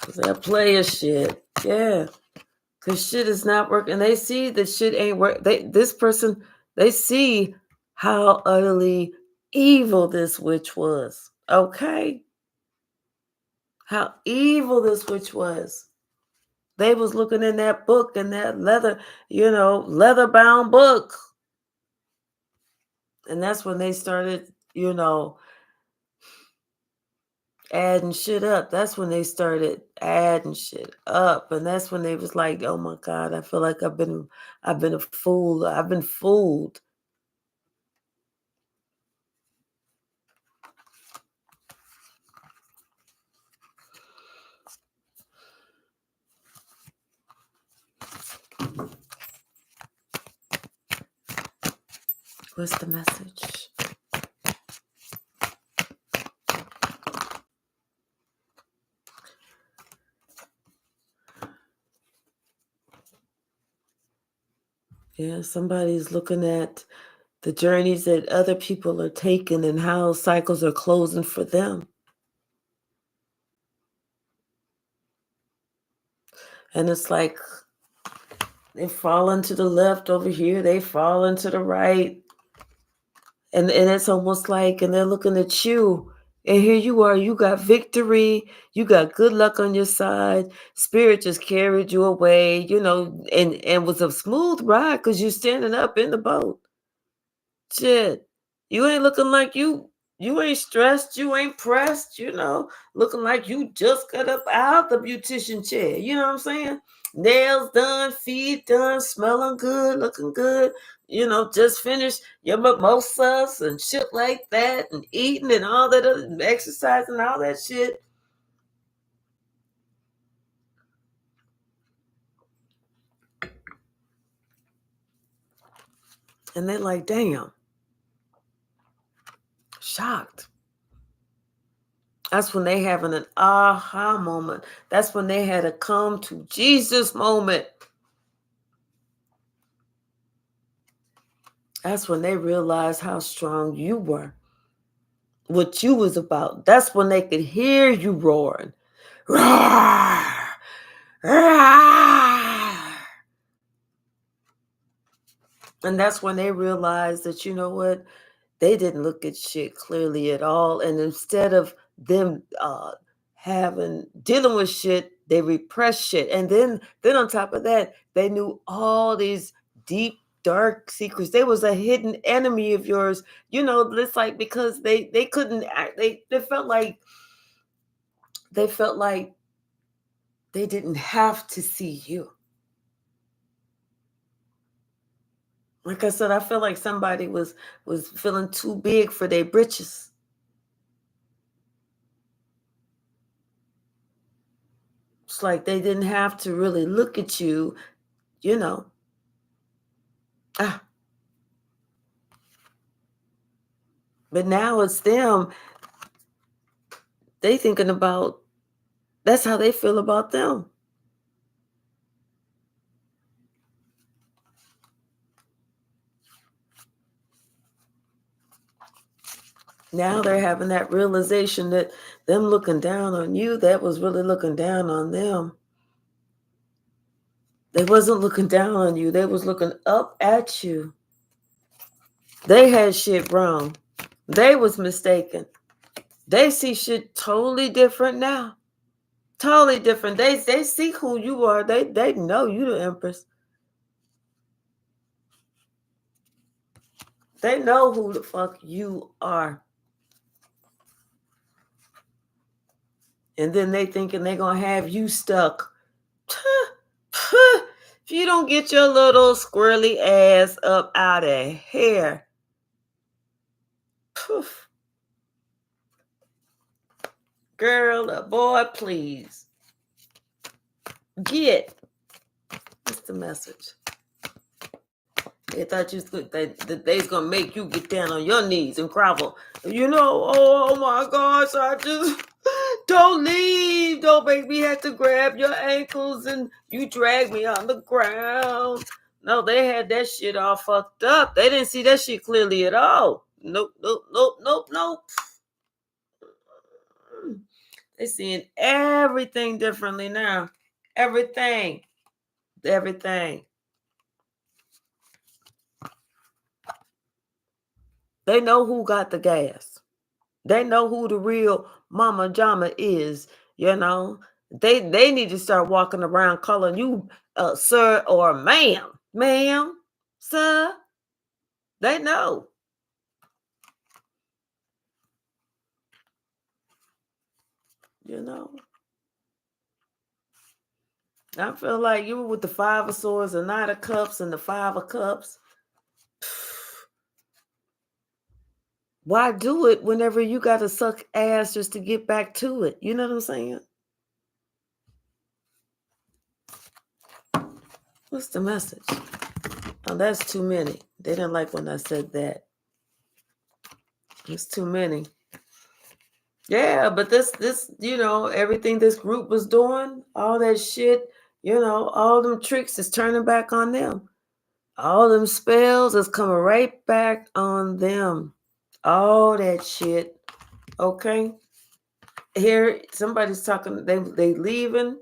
Because that player shit. Yeah. Because shit is not working. They see that shit ain't work. They see how utterly evil this witch was. Okay? How evil this witch was. They was looking in that book, in that leather-bound book. And that's when they started, adding shit up. That's when they started adding shit up. And that's when they was like, oh my God, I feel like I've been a fool. I've been fooled. What's the message? Yeah, somebody's looking at the journeys that other people are taking and how cycles are closing for them. And it's like they falling to the left over here, they falling to the right. And it's almost like, and they're looking at you And here you are, you got victory, you got good luck on your side. Spirit just carried you away, and was a smooth ride because you're standing up in the boat. Shit. You ain't looking like you ain't stressed, you ain't pressed, looking like you just got up out the beautician chair. You know what I'm saying? Nails done, feet done, smelling good, looking good. Just finished your mimosas and shit like that, and eating and all that other exercising, all that shit. And they're like, damn, shocked. That's when they having an aha moment. That's when they had a come to Jesus moment. That's when they realized how strong you were, what you was about. That's when they could hear you roaring. Roar! Roar! And that's when they realized that, you know what? They didn't look at shit clearly at all. And instead of them dealing with shit, they repressed shit. And then on top of that, they knew all these deep, dark secrets. They was a hidden enemy of yours. It's like because they couldn't act. They felt like they didn't have to see you. Like I said, I feel like somebody was feeling too big for their britches. It's like they didn't have to really look at you, you know. Ah, but now it's them. They thinking about that's how they feel about them. Now they're having that realization that them looking down on you, that was really looking down on them. They wasn't looking down on you. They was looking up at you. They had shit wrong. They was mistaken. They see shit totally different now. Totally different. They see who you are. They know you the Empress. They know who the fuck you are. And then they thinking they gonna have you stuck. If you don't get your little squirrely ass up out of here. Poof. Girl, boy, please. Get. What's the message? They thought that they was gonna make you get down on your knees and grovel. Oh my gosh, I just don't leave. Don't make me have to grab your ankles and you drag me on the ground. No, they had that shit all fucked up. They didn't see that shit clearly at all. Nope. They seeing everything differently now. Everything. They know who got the gas. They know who the real Mama Jama is. They need to start walking around calling you sir or ma'am, sir. They know. I feel like you were with the Five of Swords, the Knight of Cups, and the Five of Cups. Why do it whenever you got to suck ass just to get back to it? You know what I'm saying? What's the message? Oh, that's too many. They didn't like when I said that. It's too many. Yeah, but this, everything this group was doing, all that shit, all them tricks is turning back on them. All them spells is coming right back on them. All that shit. Okay? Here, somebody's talking, they leaving,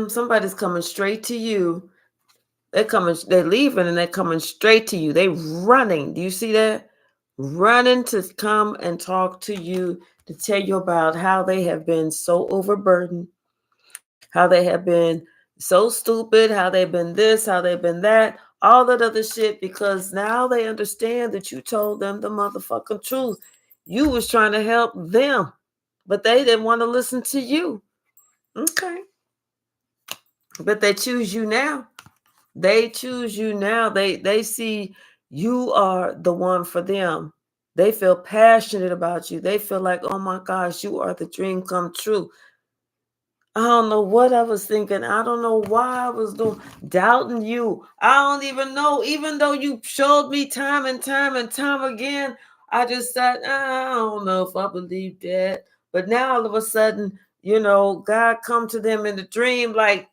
somebody's coming straight to you. They're leaving and they're coming straight to you. They running. Do you see that? Running to come and talk to you, to tell you about how they have been so overburdened, how they have been so stupid, how they've been this, how they've been that, all that other shit, because now they understand that you told them the motherfucking truth. You was trying to help them, but they didn't want to listen to you. Okay. But they choose you now. They choose you now. They see you are the one for them. They feel passionate about you. They feel like, oh my gosh, you are the dream come true. I don't know what I was thinking. I don't know why I was doubting you. I don't even know. Even though you showed me time and time and time again, I just said, I don't know if I believe that. But now all of a sudden, God come to them in the dream like,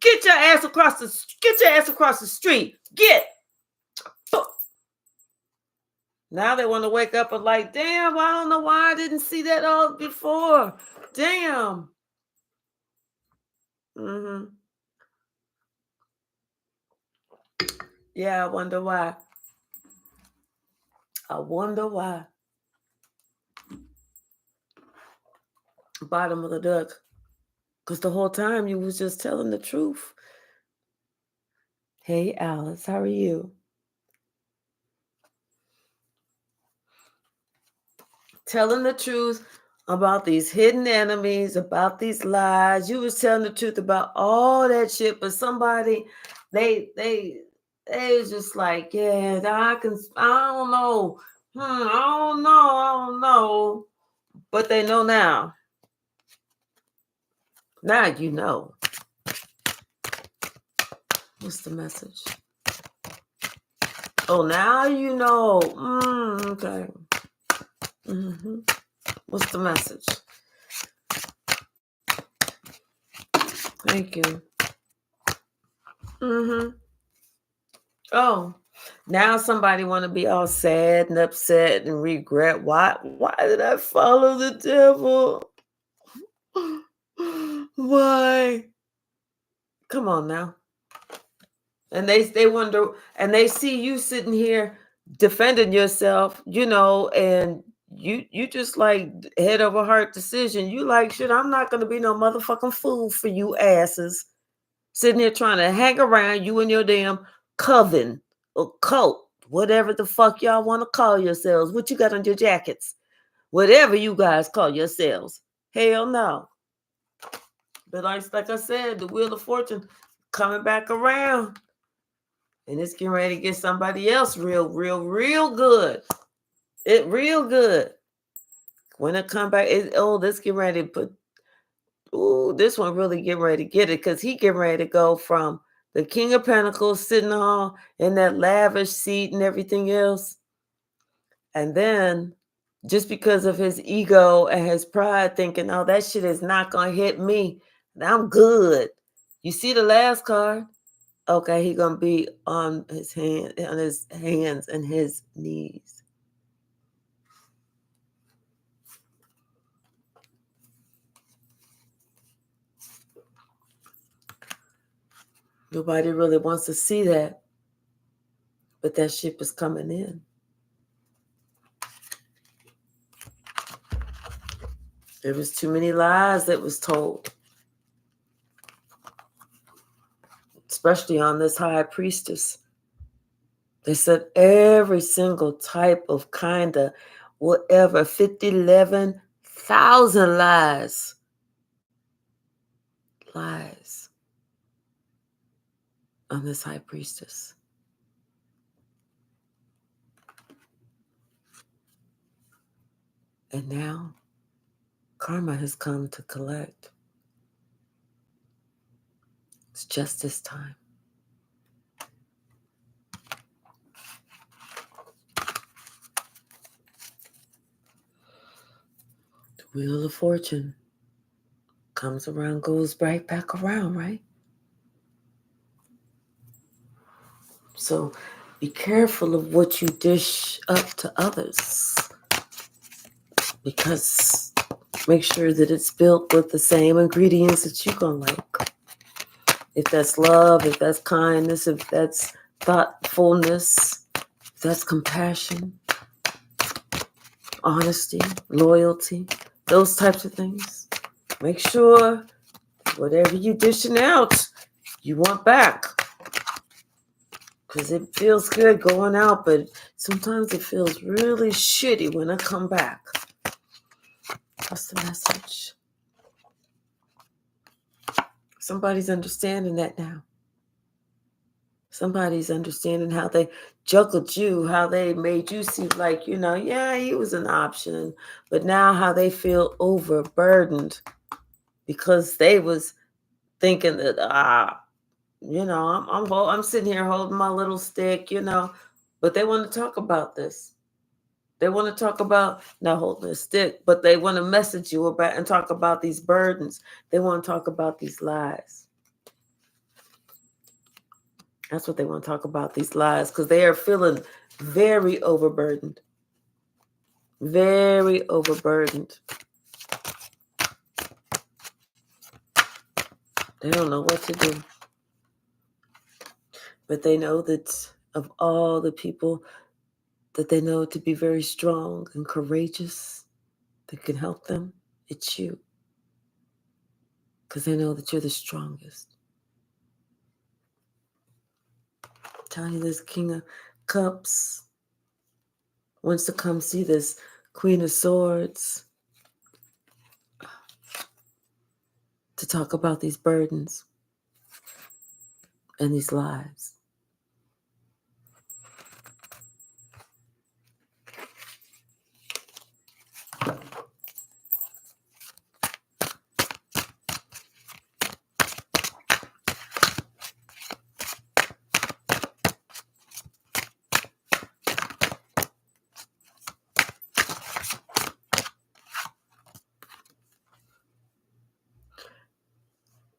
get your ass across the street. Get. Now they want to wake up and like, damn, I don't know why I didn't see that all before. Damn. Mm-hmm. Yeah, I wonder why. Bottom of the duck. Because the whole time you was just telling the truth. Hey, Alice, how are you? Telling the truth about these hidden enemies, about these lies. You was telling the truth about all that shit, but somebody, they was just like, yeah, I don't know. I don't know. But they know now. Now you know. What's the message? Oh, now you know. Okay. Mm-hmm. What's the message? Thank you. Mm-hmm. Oh, now somebody want to be all sad and upset and regret. Why did I follow the devil? Why? Come on now. And they wonder, and they see you sitting here defending yourself, and you just like head over heart decision. You like, shit, I'm not gonna be no motherfucking fool for you asses. Sitting here trying to hang around you and your damn coven or cult, whatever the fuck y'all want to call yourselves. What you got on your jackets? Whatever you guys call yourselves. Hell no. But like I said, the Wheel of Fortune coming back around. And it's getting ready to get somebody else real good. It real good. When it come back, let's get ready to put, this one really getting ready to get it, because he getting ready to go from the King of Pentacles sitting all in that lavish seat and everything else. And then just because of his ego and his pride, thinking, oh, that shit is not going to hit me. I'm good. You see the last card? Okay, he going to be on his hands and his knees. Nobody really wants to see that. But that ship is coming in. There was too many lies that was told. Especially on this high priestess. They said every single type of kind of whatever, 11,000 lies. Lies on this high priestess. And now karma has come to collect. It's justice time. The Wheel of Fortune comes around, goes right back around, right? So be careful of what you dish up to others, because make sure that it's built with the same ingredients that you're going to like. If that's love, if that's kindness, if that's thoughtfulness, if that's compassion, honesty, loyalty, those types of things. Make sure whatever you dishing out, you want back. Because it feels good going out, but sometimes it feels really shitty when I come back. What's the message? Somebody's understanding that now. Somebody's understanding how they juggled you, how they made you seem like, yeah, he was an option. But now how they feel overburdened because they was thinking that, I'm sitting here holding my little stick, but they want to talk about this. They want to talk about not holding a stick, but they want to message you about and talk about these burdens. They want to talk about these lies. That's what they want to talk about, these lies, because they are feeling very overburdened. Very overburdened. They don't know what to do. But they know that of all the people that they know to be very strong and courageous that can help them, it's you. Because they know that you're the strongest. I'm telling you, this King of Cups wants to come see this Queen of Swords to talk about these burdens and these lives.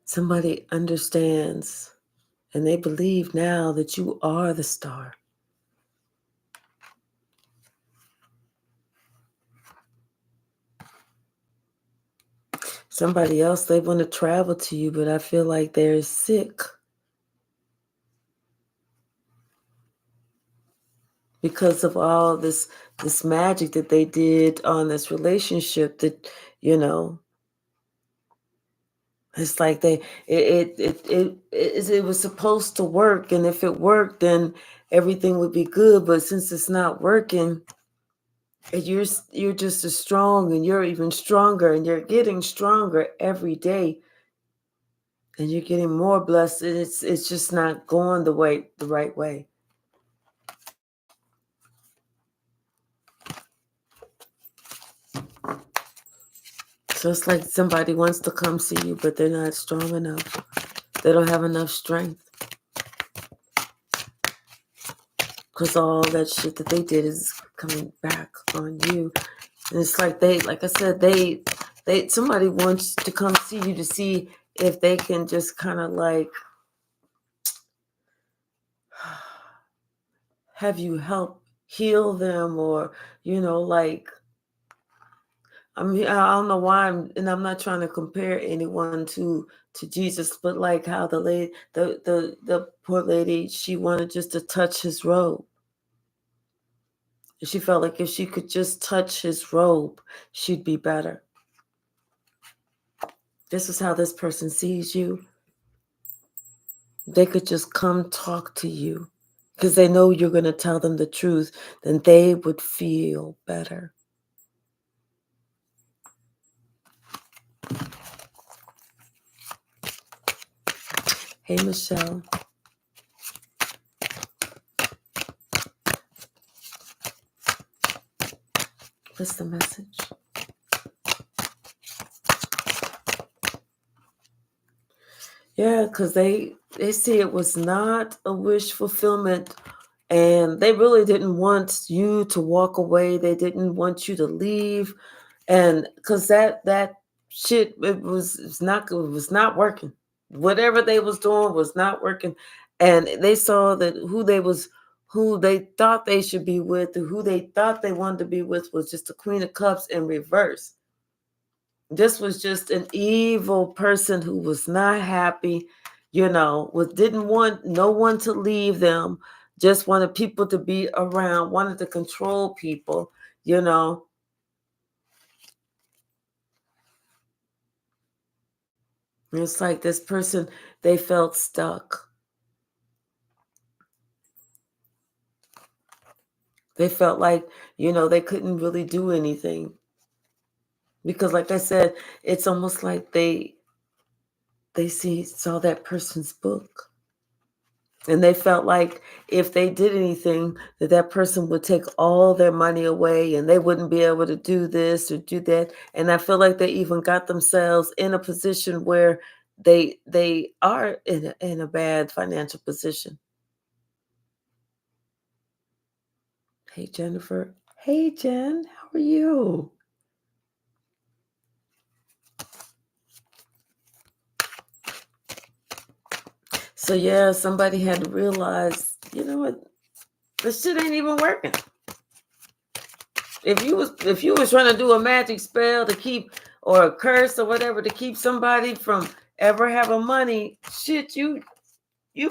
Somebody understands and they believe now that you are the star. Somebody else, they want to travel to you, but I feel like they're sick because of all this magic that they did on this relationship that, it's like it was supposed to work, and if it worked, then everything would be good. But since it's not working, and you're just as strong, and you're even stronger, and you're getting stronger every day, and you're getting more blessed. And it's just not going the right way. So it's like somebody wants to come see you, but they're not strong enough. They don't have enough strength. Because all that shit that they did is coming back on you. And it's like like I said, somebody wants to come see you to see if they can just kind of like have you help heal them, or, I don't know why I'm not trying to compare anyone to Jesus, but like how the poor lady, she wanted just to touch his robe. She felt like if she could just touch his robe, she'd be better. This is how this person sees you. They could just come talk to you because they know you're going to tell them the truth, then they would feel better. Hey, Michelle. What's the message? Yeah, because they see it was not a wish fulfillment, and they really didn't want you to walk away. They didn't want you to leave, and because that shit, it was not working. Whatever they was doing was not working, and they saw that who they thought they should be with, or who they thought they wanted to be with, was just the Queen of Cups in reverse. This was just an evil person who was not happy. didn't want no one to leave them, just wanted people to be around, wanted to control people, It's like this person, they felt stuck. They felt like, they couldn't really do anything. Because like I said, it's almost like they saw that person's book. And they felt like if they did anything, that person would take all their money away and they wouldn't be able to do this or do that. And I feel like they even got themselves in a position where they are in a bad financial position. Hey, Jennifer. Hey, Jen. How are you? So yeah, somebody had to realize, you know what, this shit ain't even working. If you was trying to do a magic spell to keep, or a curse or whatever to keep somebody from ever having money, shit, you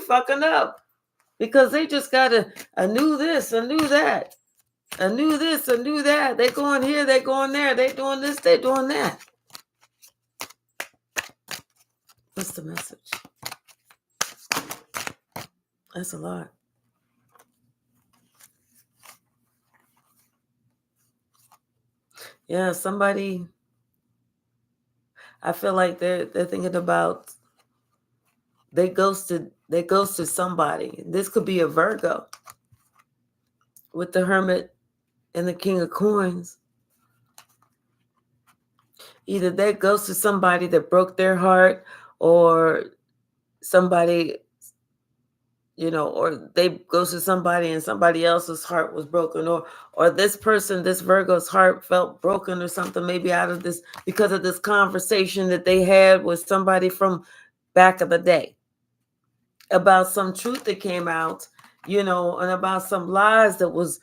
fucking up. Because they just got a new this, a new that, a new this, a new that. They going here, they going there, they doing this, they doing that. What's the message? That's a lot. Yeah, somebody, I feel like they're thinking about, they ghosted somebody. This could be a Virgo with the Hermit and the King of Coins. Either they ghosted somebody that broke their heart, or somebody, or they ghosted somebody and somebody else's heart was broken, or this person, this Virgo's heart felt broken or something, maybe out of this, because of this conversation that they had with somebody from back of the day about some truth that came out, and about some lies that was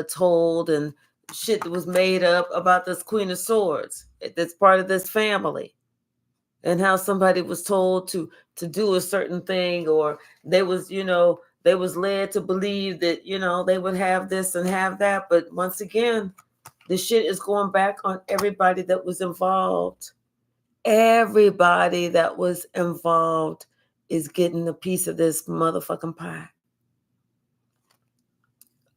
told, and shit that was made up about this Queen of Swords that's part of this family, and how somebody was told to do a certain thing, or they was they was led to believe that they would have this and have that. But once again, the shit is going back on everybody that was involved. Everybody that was involved is getting a piece of this motherfucking pie.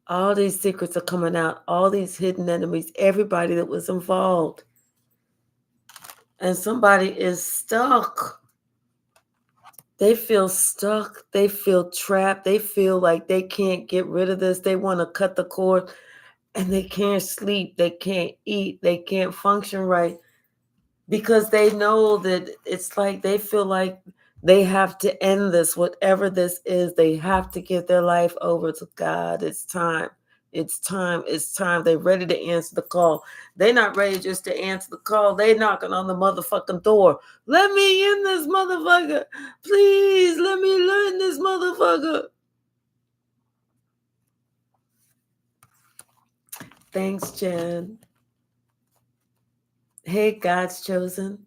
All these secrets are coming out, all these hidden enemies, everybody that was involved. And somebody is stuck. They feel stuck. They feel trapped. They feel like they can't get rid of this. They want to cut the cord, and they can't sleep. They can't eat. They can't function right, because they know that it's like they feel like they have to end this, whatever this is. They have to give their life over to God. It's time. It's time. It's time. They're ready to answer the call. They're not ready just to answer the call. They're knocking on the motherfucking door. Let me in this motherfucker. Please, let me learn this motherfucker. Thanks, Jen. Hey, God's chosen.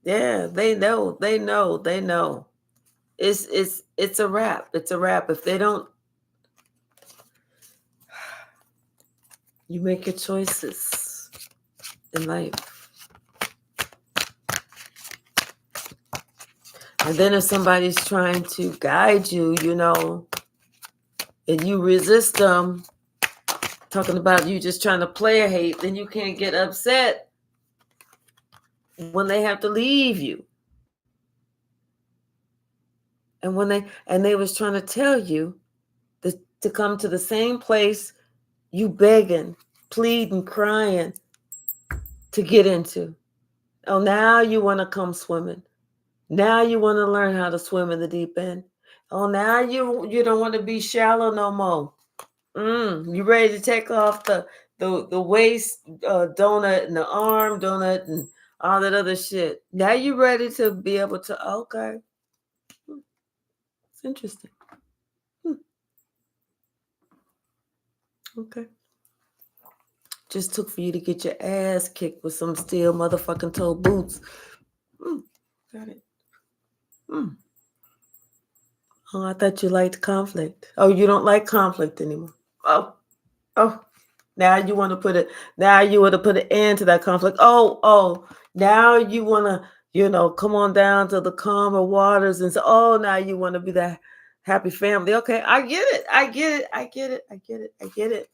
Yeah, they know. They know. They know. It's a wrap. It's a wrap. If they don't, you make your choices in life. And then if somebody's trying to guide you, and you resist them, talking about you just trying to play a hate, then you can't get upset when they have to leave you. And when they was trying to tell you to come to the same place you begging, pleading, crying to get into. Oh, now you want to come swimming. Now you want to learn how to swim in the deep end. Oh, now you don't want to be shallow no more. You ready to take off the waist donut and the arm donut and all that other shit. Now you ready to be able to, okay. It's interesting. Okay. Just took for you to get your ass kicked with some steel motherfucking toe boots. Got it. Oh, I thought you liked conflict. Oh, you don't like conflict anymore. Oh. Now you want to put it. Now you want to put an end to that conflict. Oh. Now you want to, come on down to the calmer waters and say, oh, now you want to be that happy family. Okay, I get it. I get it.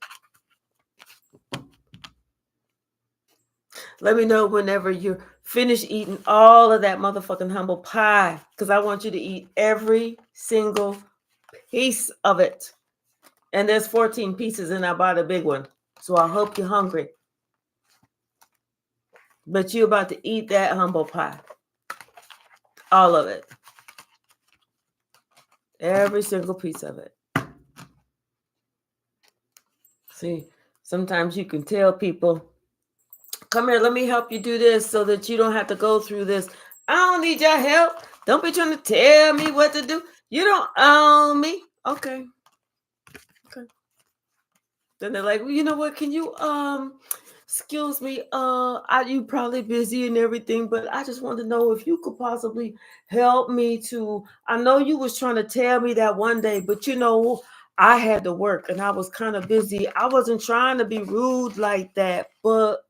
Let me know whenever you're finished eating all of that motherfucking humble pie, because I want you to eat every single piece of it. And there's 14 pieces, and I bought a big one. So I hope you're hungry. But you're about to eat that humble pie. All of it. Every single piece of it. See, sometimes you can tell people, come here, let me help you do this so that you don't have to go through this. I don't need your help. Don't be trying to tell me what to do. You don't own me. Okay. Then they're like, well, you know what? Can you excuse me, you probably busy and everything, but I just want to know if you could possibly help me to, I know you was trying to tell me that one day, but I had to work and I was kind of busy. I wasn't trying to be rude like that, but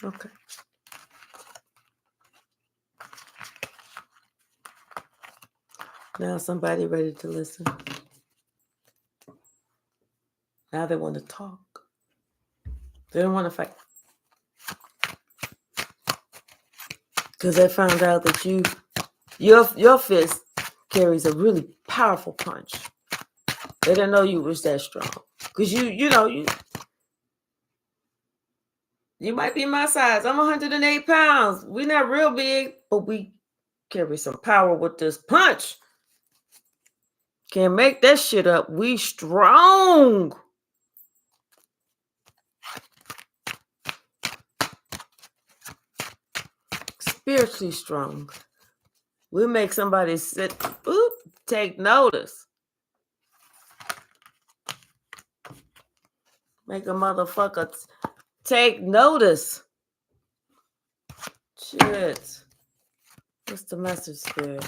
okay. Now somebody ready to listen. Now they want to talk. They don't want to fight. Because they found out that your fist carries a really powerful punch. They didn't know you was that strong. Because you might be my size. I'm 108 pounds. We're not real big, but we carry some power with this punch. Can't make that shit up. We strong. Spiritually strong. We make somebody sit, take notice. Make a motherfucker take notice. Shit. What's the message, Spirit?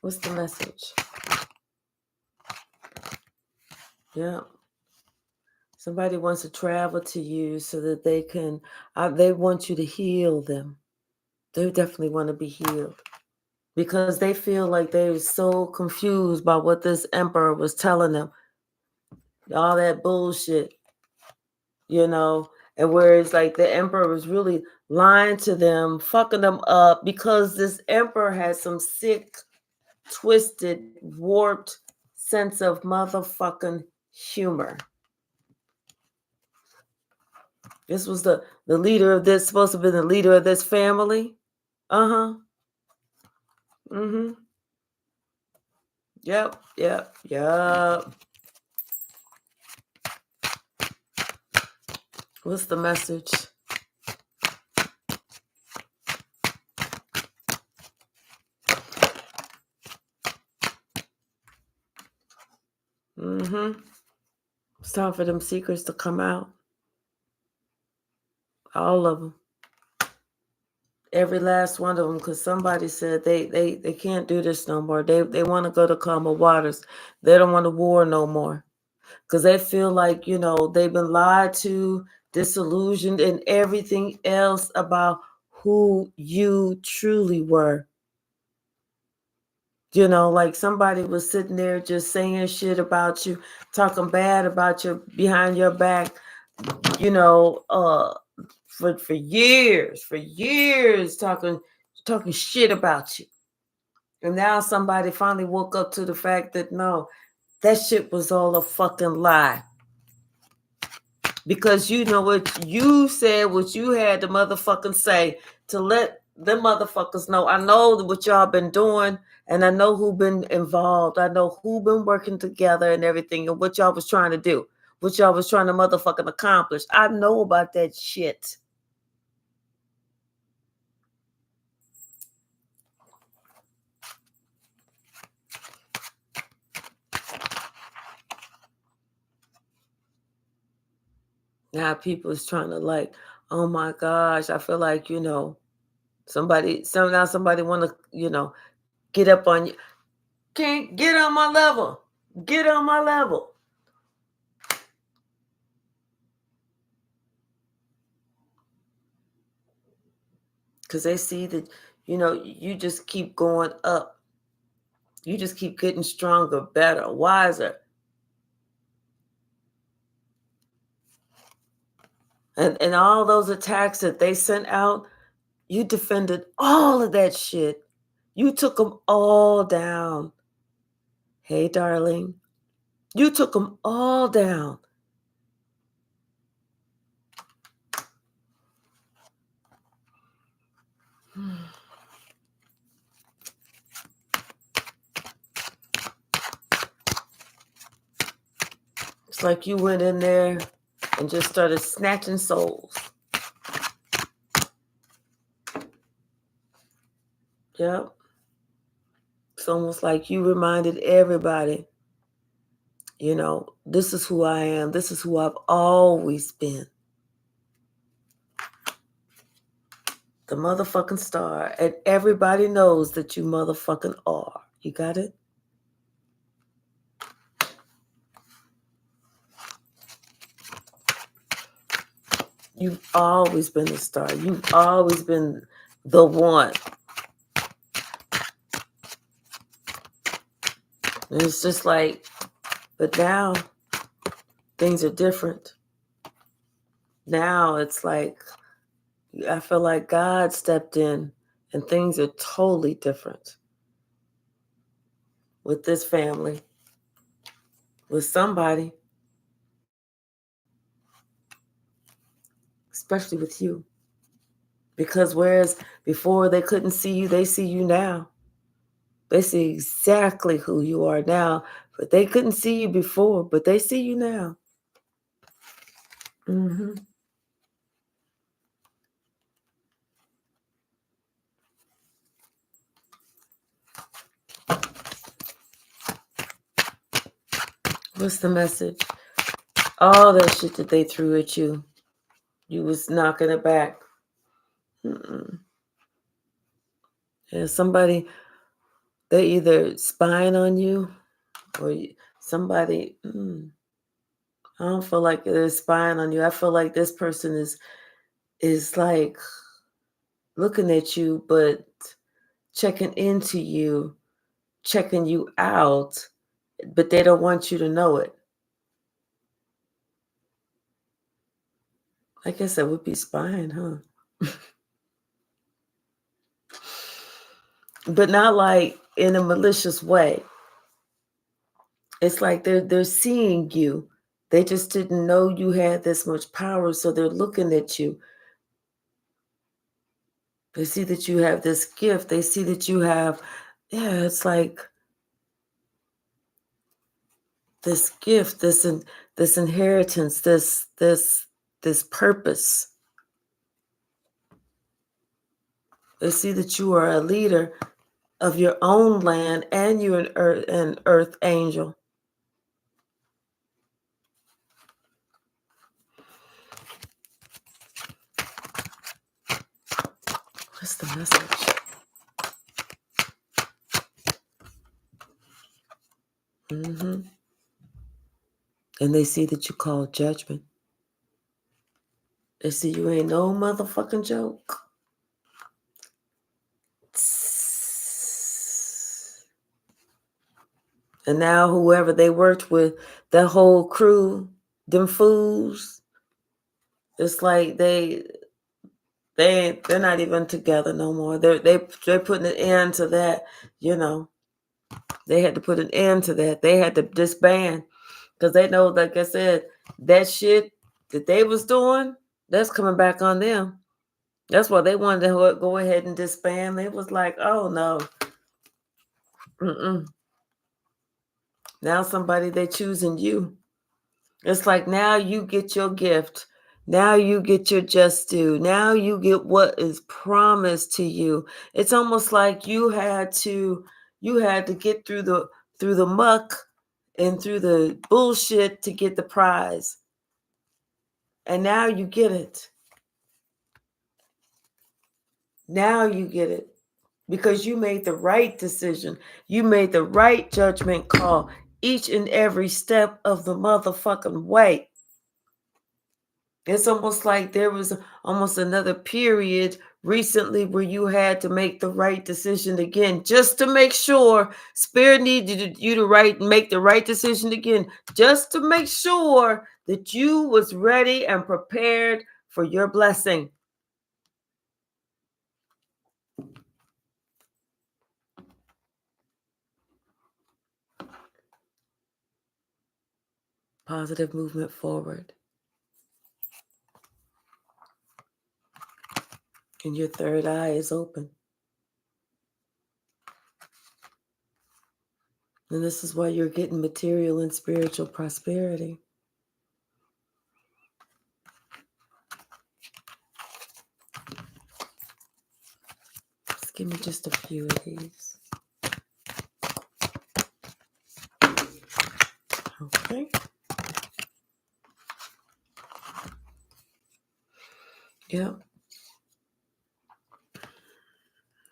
What's the message? Yeah. Somebody wants to travel to you so that they can, they want you to heal them. They definitely want to be healed because they feel like they're so confused by what this emperor was telling them. All that bullshit, and where it's like the emperor was really lying to them, fucking them up because this emperor has some sick, twisted, warped sense of motherfucking humor. This was the leader of this, supposed to be the leader of this family. Yep. What's the message? It's time for them secrets to come out. All of them. Every last one of them, because somebody said they can't do this no more. They want to go to calmer waters. They don't want to war no more. Because they feel like, they've been lied to, disillusioned, and everything else about who you truly were. Like somebody was sitting there just saying shit about you, talking bad about you behind your back, for years talking shit about you. And now somebody finally woke up to the fact that no, that shit was all a fucking lie. Because you know what you said, what you had to motherfucking say to let them motherfuckers know. I know what y'all been doing, and I know who been involved. I know who been working together and everything, and what y'all was trying to do, what y'all was trying to motherfucking accomplish. I know about that shit. Now people is trying to like, oh my gosh, I feel like, somebody want to, get up on you. Can't get on my level. Get on my level. Because they see that, you just keep going up. You just keep getting stronger, better, wiser. And all those attacks that they sent out, you defended all of that shit. You took them all down. Hey, darling. You took them all down. It's like you went in there and just started snatching souls. Yep. It's almost like you reminded everybody, this is who I am. This is who I've always been. The motherfucking star. And everybody knows that you motherfucking are. You got it? You've always been the star. You've always been the one. And it's just like, but now things are different. Now it's like, I feel like God stepped in and things are totally different with this family, with somebody, especially with you. Because whereas before they couldn't see you, they see you now. They see exactly who you are now, but they couldn't see you before, but they see you now. Mm-hmm. What's the message? All that shit that they threw at you, you was knocking it back. Mm-mm. Yeah, somebody, they either spying on you or somebody, I don't feel like they're spying on you. I feel like this person is like looking at you, but checking into you, checking you out, but they don't want you to know it. I guess that would be spying, huh? But not like in a malicious way. It's like they're seeing you. They just didn't know you had this much power, so they're looking at you. They see that you have this gift. They see that you have, it's like this gift, this inheritance, this purpose. They see that you are a leader of your own land and you're an earth angel. What's the message? Mm-hmm. And they see that you call judgment. They see you ain't no motherfucking joke. And now whoever they worked with, that whole crew, them fools, it's like they're not even together no more. They're putting an end to that, They had to put an end to that. They had to disband because they know, like I said, that shit that they was doing, that's coming back on them. That's why they wanted to go ahead and disband. They was like, oh no. Mm-mm. Now somebody, they choosing you. It's like now you get your gift. Now you get your just due. Now you get what is promised to you. It's almost like you had to get through the muck and through the bullshit to get the prize. And now you get it. Now you get it. Because you made the right decision. You made the right judgment call each and every step of the motherfucking way. It's almost like there was almost another period recently where you had to make the right decision again, just to make sure Spirit needed you to make the right decision again, just to make sure that you was ready and prepared for your blessing. Positive movement forward. And your third eye is open. And this is why you're getting material and spiritual prosperity. Just give me just a few of these. Okay. Yeah.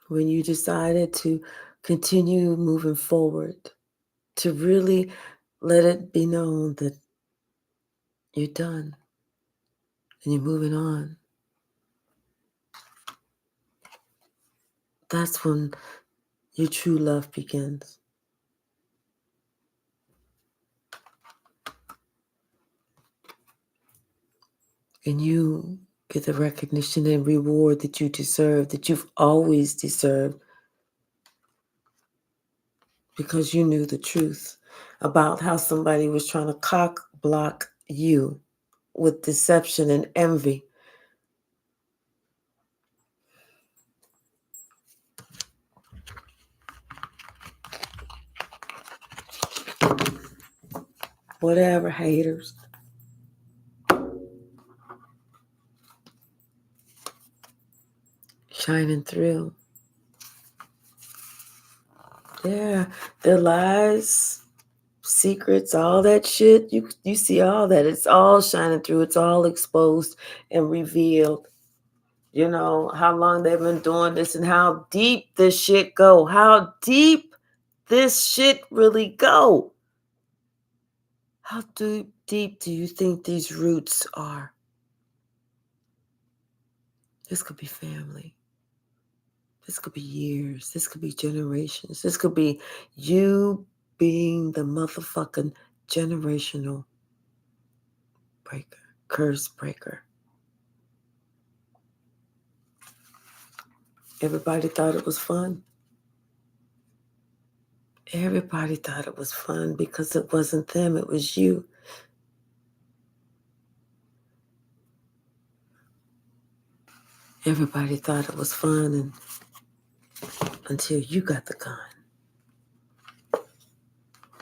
When you decided to continue moving forward, to really let it be known that you're done and you're moving on, that's when your true love begins. And you get the recognition and reward that you deserve, that you've always deserved, because you knew the truth about how somebody was trying to cock block you with deception and envy. Whatever, haters. Shining through. Yeah, their lies, secrets, all that shit. You see all that. It's all shining through. It's all exposed and revealed. You know, how long they've been doing this and how deep this shit go. How deep this shit really go. How deep do you think these roots are? This could be family. This could be years. This could be generations. This could be you being the motherfucking generational breaker, curse breaker. Everybody thought it was fun. Everybody thought it was fun because it wasn't them, it was you. Everybody thought it was fun until you got the gun.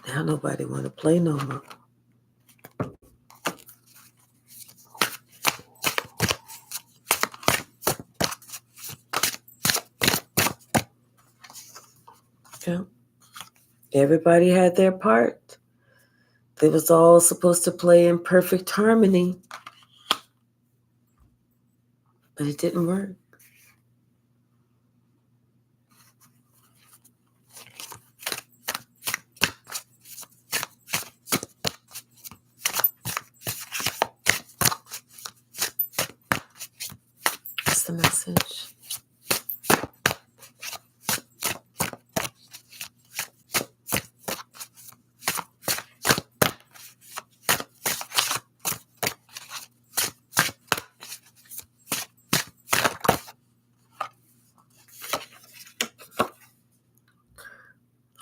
Now nobody want to play no more. Yeah. Everybody had their part. They was all supposed to play in perfect harmony. But it didn't work. That's the message.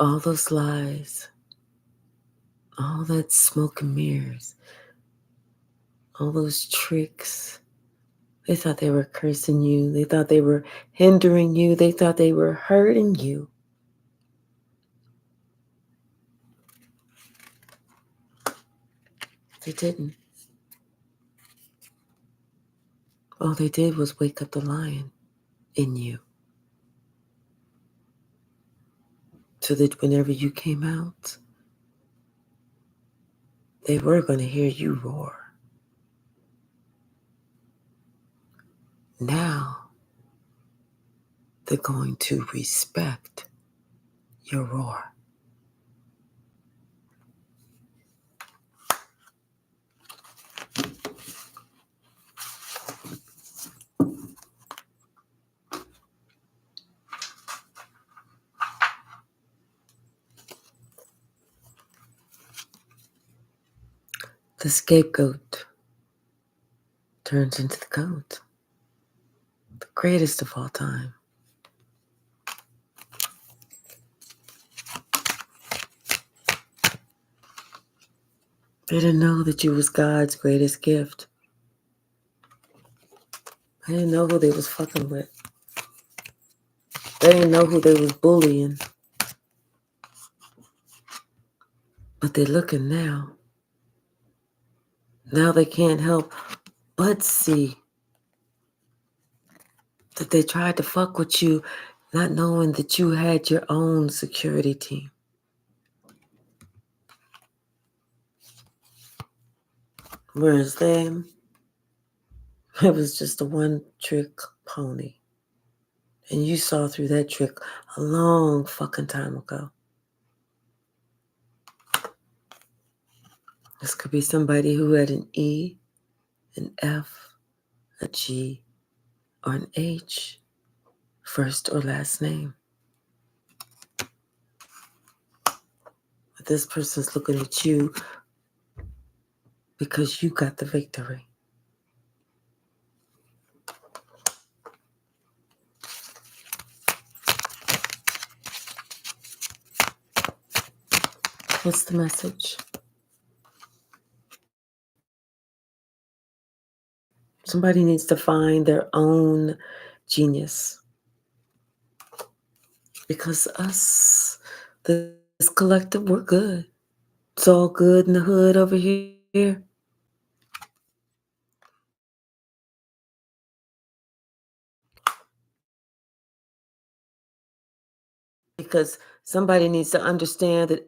All those lies, all that smoke and mirrors, all those tricks. They thought they were cursing you. They thought they were hindering you. They thought they were hurting you. They didn't. All they did was wake up the lion in you. So that whenever you came out, they were going to hear you roar. Now they're going to respect your roar. The scapegoat turns into the goat, the greatest of all time. They didn't know that you was God's greatest gift. They didn't know who they was fucking with. They didn't know who they was bullying. But they're looking now. Now they can't help but see that they tried to fuck with you, not knowing that you had your own security team. Whereas them, it was just a one-trick pony. And you saw through that trick a long fucking time ago. This could be somebody who had an E, an F, a G, or an H, first or last name. But this person's looking at you because you got the victory. What's the message? Somebody needs to find their own genius. Because us, this collective, we're good. It's all good in the hood over here. Because somebody needs to understand that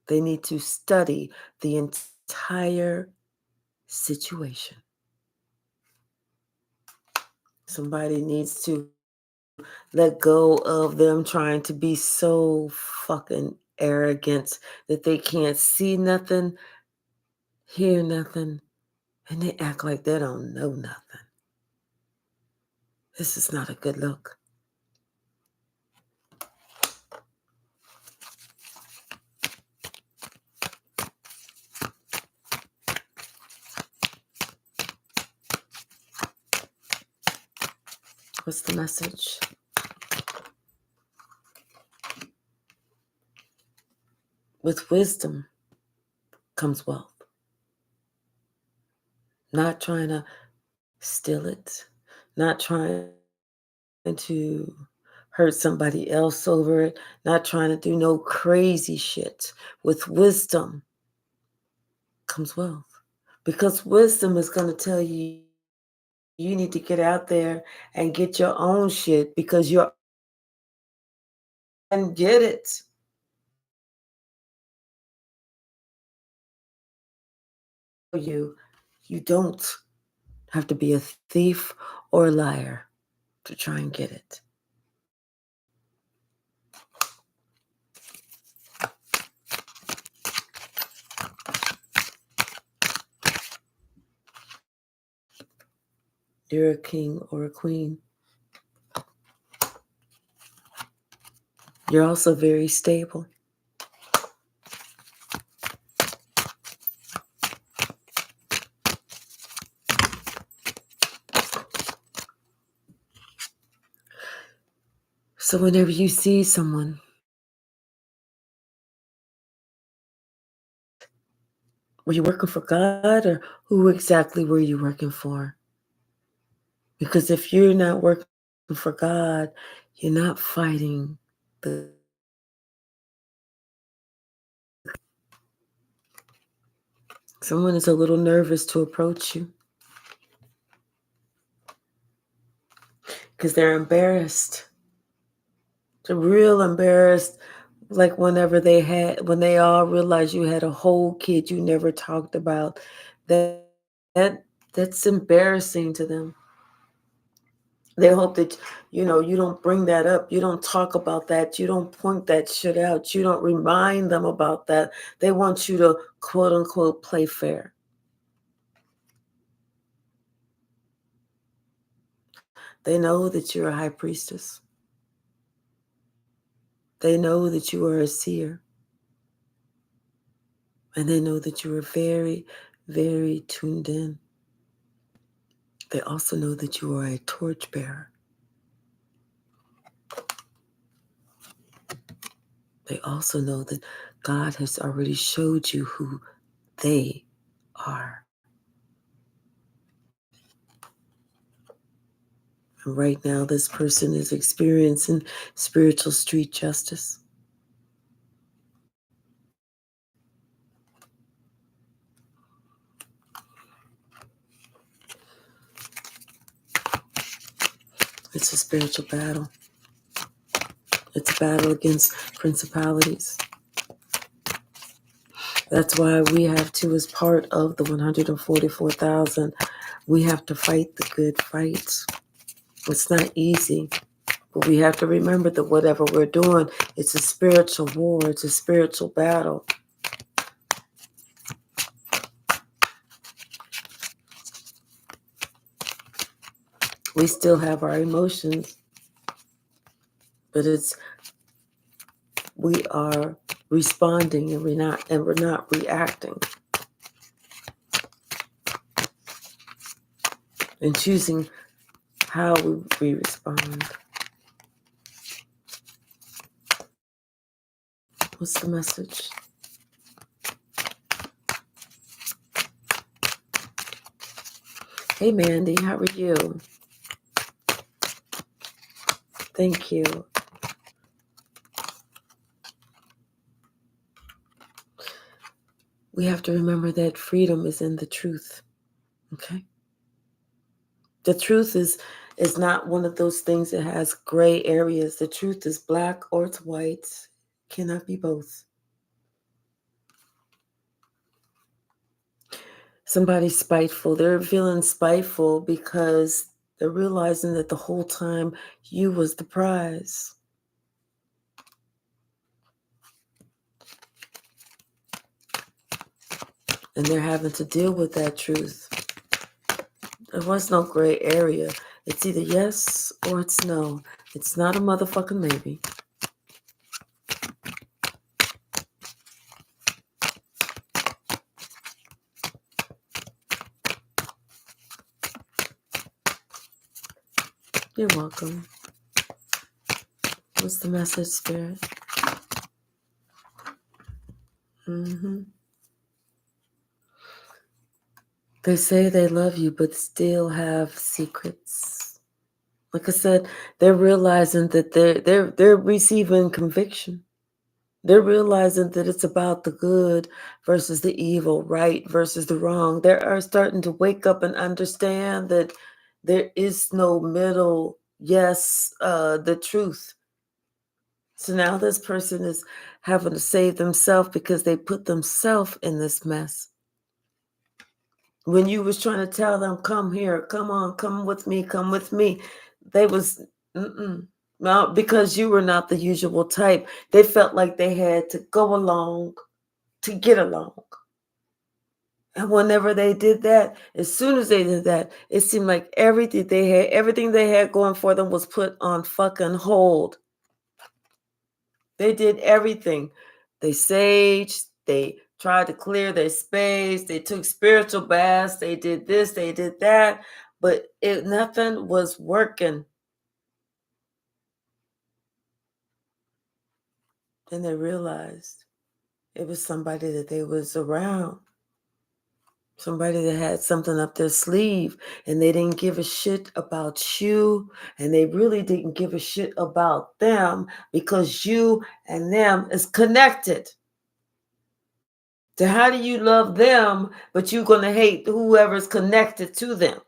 they need to study the entire situation. Somebody needs to let go of them trying to be so fucking arrogant that they can't see nothing, hear nothing, and they act like they don't know nothing. This is not a good look. What's the message? With wisdom comes wealth. Not trying to steal it, not trying to hurt somebody else over it, not trying to do no crazy shit. With wisdom comes wealth. Because wisdom is going to tell you you need to get out there and get your own shit because you're and get it. You don't have to be a thief or a liar to try and get it. You're a king or a queen. You're also very stable. So whenever you see someone, were you working for God or who exactly were you working for? Because if you're not working for God, you're not fighting the. Someone is a little nervous to approach you because they're embarrassed. They're real embarrassed, like when they all realized you had a whole kid you never talked about. That that's embarrassing to them. They hope that, you don't bring that up. You don't talk about that. You don't point that shit out. You don't remind them about that. They want you to, quote unquote, play fair. They know that you're a high priestess. They know that you are a seer. And they know that you are very, very tuned in. They also know that you are a torchbearer. They also know that God has already showed you who they are. And right now, this person is experiencing spiritual street justice. It's a spiritual battle. It's a battle against principalities. That's why we have to, as part of the 144,000, we have to fight the good fight. It's not easy, but we have to remember that whatever we're doing, it's a spiritual war. It's a spiritual battle. We still have our emotions, but we are responding and we're not reacting. And choosing how we respond. What's the message? Hey Mandy, how are you? Thank you. We have to remember that freedom is in the truth. Okay? The truth is not one of those things that has gray areas. The truth is black or it's white. Cannot be both. Somebody's spiteful. They're feeling spiteful because they're realizing that the whole time you was the prize. And they're having to deal with that truth. There was no gray area. It's either yes or it's no. It's not a motherfucking maybe. You're welcome. What's the message, Spirit? They say they love you, but still have secrets. Like I said, they're realizing that they're receiving conviction. They're realizing that it's about the good versus the evil, right versus the wrong. They are starting to wake up and understand that there is no middle. Yes, the truth. So now this person is having to save themselves because they put themselves in this mess. When you was trying to tell them, come here, come on, come with me, they was, well, because you were not the usual type. They felt like they had to go along to get along. And whenever they did that, as soon as they did that, it seemed like everything they had going for them was put on fucking hold. They did everything. They saged, they tried to clear their space, they took spiritual baths, they did this, they did that, but nothing was working. Then they realized it was somebody that they was around. Somebody that had something up their sleeve, and they didn't give a shit about you, and they really didn't give a shit about them because you and them is connected. So how do you love them, but you're going to hate whoever's connected to them?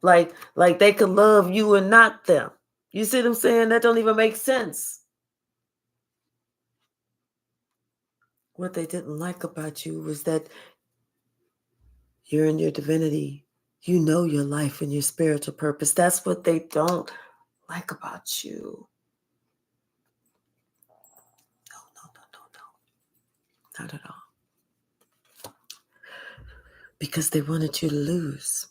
Like they could love you and not them. You see what I'm saying? That don't even make sense. What they didn't like about you was that You're in your divinity. You know your life and your spiritual purpose. That's what they don't like about you. No. Not at all. Because they wanted you to lose.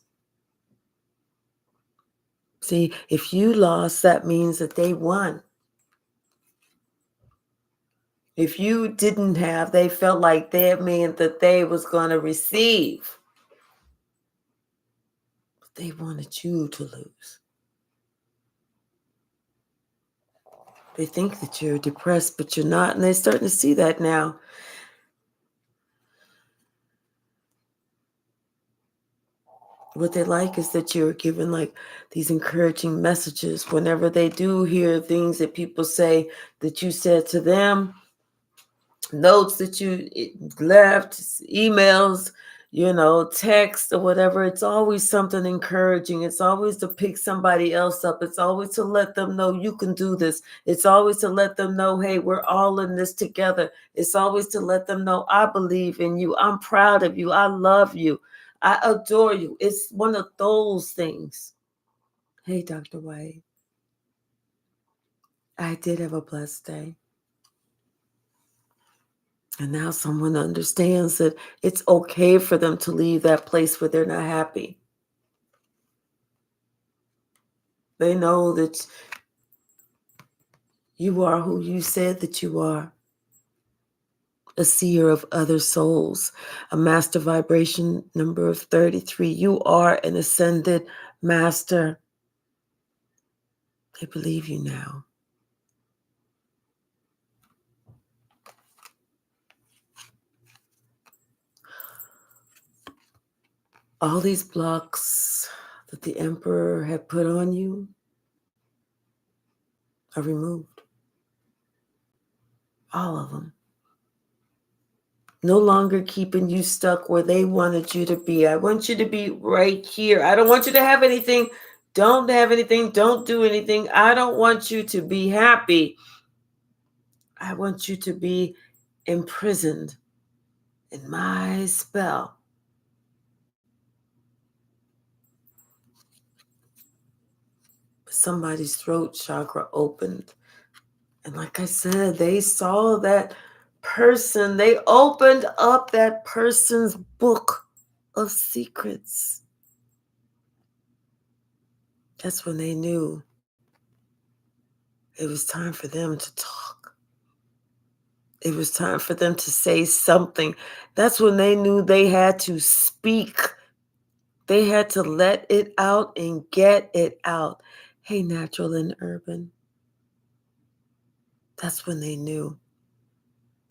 See, if you lost, that means that they won. If you didn't have, they felt like that meant that they was going to receive. But they wanted you to lose. They think that you're depressed, but you're not, and they're starting to see that now. What they like is that you're given like these encouraging messages whenever they do hear things that people say that you said to them, notes that you left, emails, text or whatever. It's always something encouraging. It's always to pick somebody else up. It's always to let them know you can do this. It's always to let them know, hey, we're all in this together. It's always to let them know, I believe in you. I'm proud of you. I love you. I adore you. It's one of those things. Hey, Dr. White, I did have a blessed day. And now someone understands that it's okay for them to leave that place where they're not happy. They know that you are who you said that you are. A seer of other souls, a master vibration number of 33. You are an ascended master. They believe you now. All these blocks that the emperor had put on you are removed. All of them. No longer keeping you stuck where they wanted you to be. I want you to be right here. I don't want you to have anything. Don't have anything. Don't do anything. I don't want you to be happy. I want you to be imprisoned in my spell. Somebody's throat chakra opened. And like I said, they saw that person. They opened up that person's book of secrets. That's when they knew it was time for them to talk. It was time for them to say something. That's when they knew they had to speak. They had to let it out and get it out. Hey, natural and urban. That's when they knew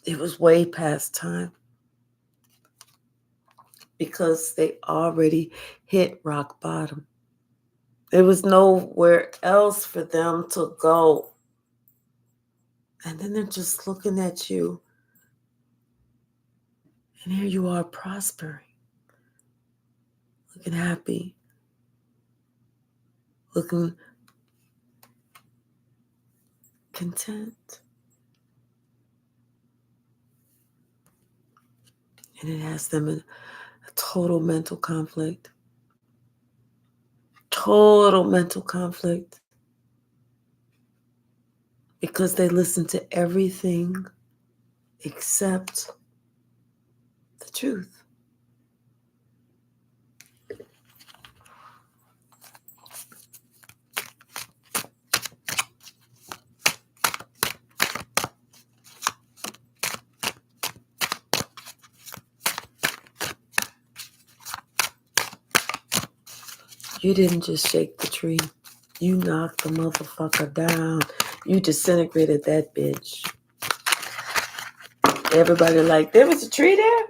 it was way past time. Because they already hit rock bottom. There was nowhere else for them to go. And then they're just looking at you. And here you are prospering. Looking happy. Looking content. And it has them in a total mental conflict. Total mental conflict. Because they listen to everything except the truth. You didn't just shake the tree. You knocked the motherfucker down. You disintegrated that bitch. Everybody like, there was a tree there?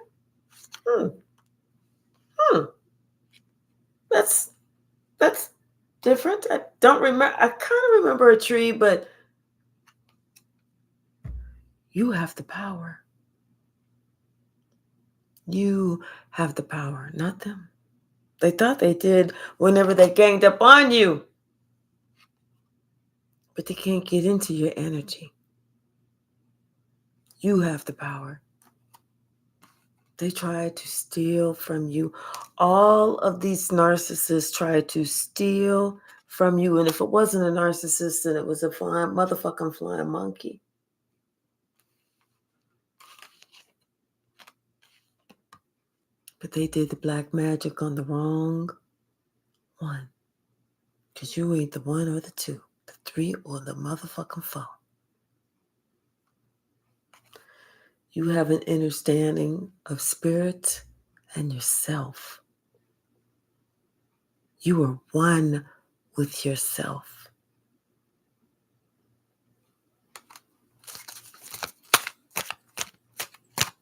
That's different. I don't remember. I kind of remember a tree, but you have the power. You have the power, not them. They thought they did whenever they ganged up on you. But they can't get into your energy. You have the power. They try to steal from you. All of these narcissists try to steal from you. And if it wasn't a narcissist, then it was a motherfucking flying monkey. But they did the black magic on the wrong one. Because you ain't the one or the two, the three or the motherfucking four. You have an understanding of spirit and yourself. You are one with yourself.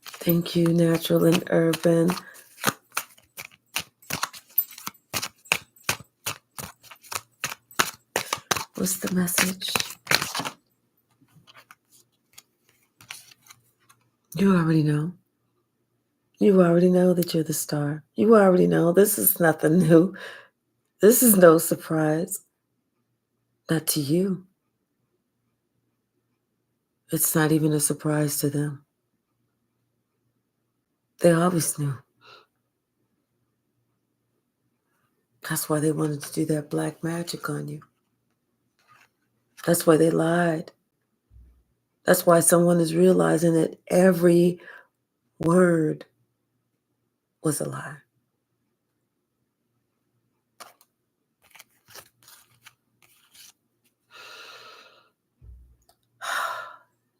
Thank you, Natural and Urban. What's the message? You already know. You already know that you're the star. You already know this is nothing new. This is no surprise. Not to you. It's not even a surprise to them. They always knew. That's why they wanted to do that black magic on you. That's why they lied. That's why someone is realizing that every word was a lie.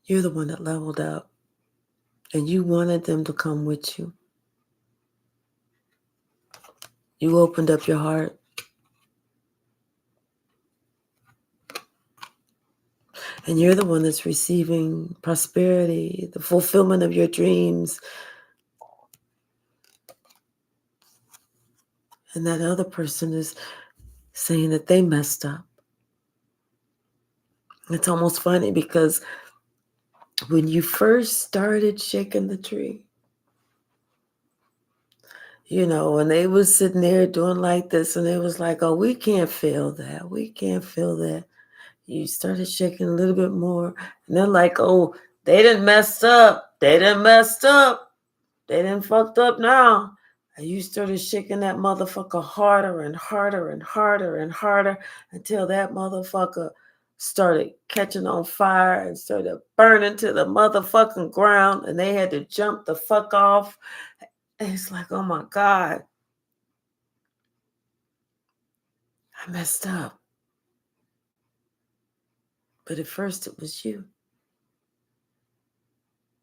You're the one that leveled up, and you wanted them to come with you. You opened up your heart. And you're the one that's receiving prosperity, the fulfillment of your dreams. And that other person is saying that they messed up. It's almost funny because when you first started shaking the tree, and they was sitting there doing like this, and they was like, oh, we can't feel that. We can't feel that. You started shaking a little bit more. And they're like, oh, they done messed up. They done messed up. They done fucked up now. And you started shaking that motherfucker harder and harder and harder and harder until that motherfucker started catching on fire and started burning to the motherfucking ground, and they had to jump the fuck off. And it's like, oh my God, I messed up. But at first it was you.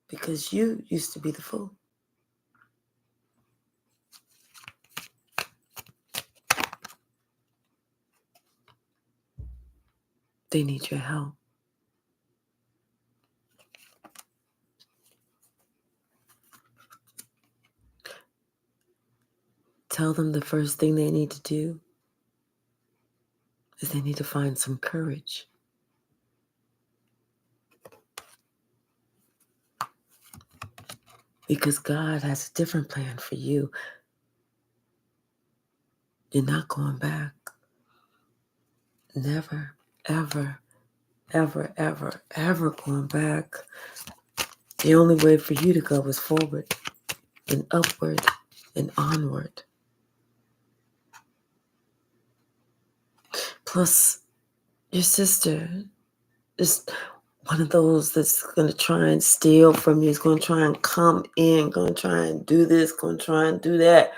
Because you used to be the fool. They need your help. Tell them the first thing they need to do is they need to find some courage. Because God has a different plan for you. You're not going back. Never, ever, ever, ever, ever going back. The only way for you to go is forward and upward and onward. Plus, your sister is one of those that's going to try and steal from you. Is going to try and come in, going to try and do this, going to try and do that.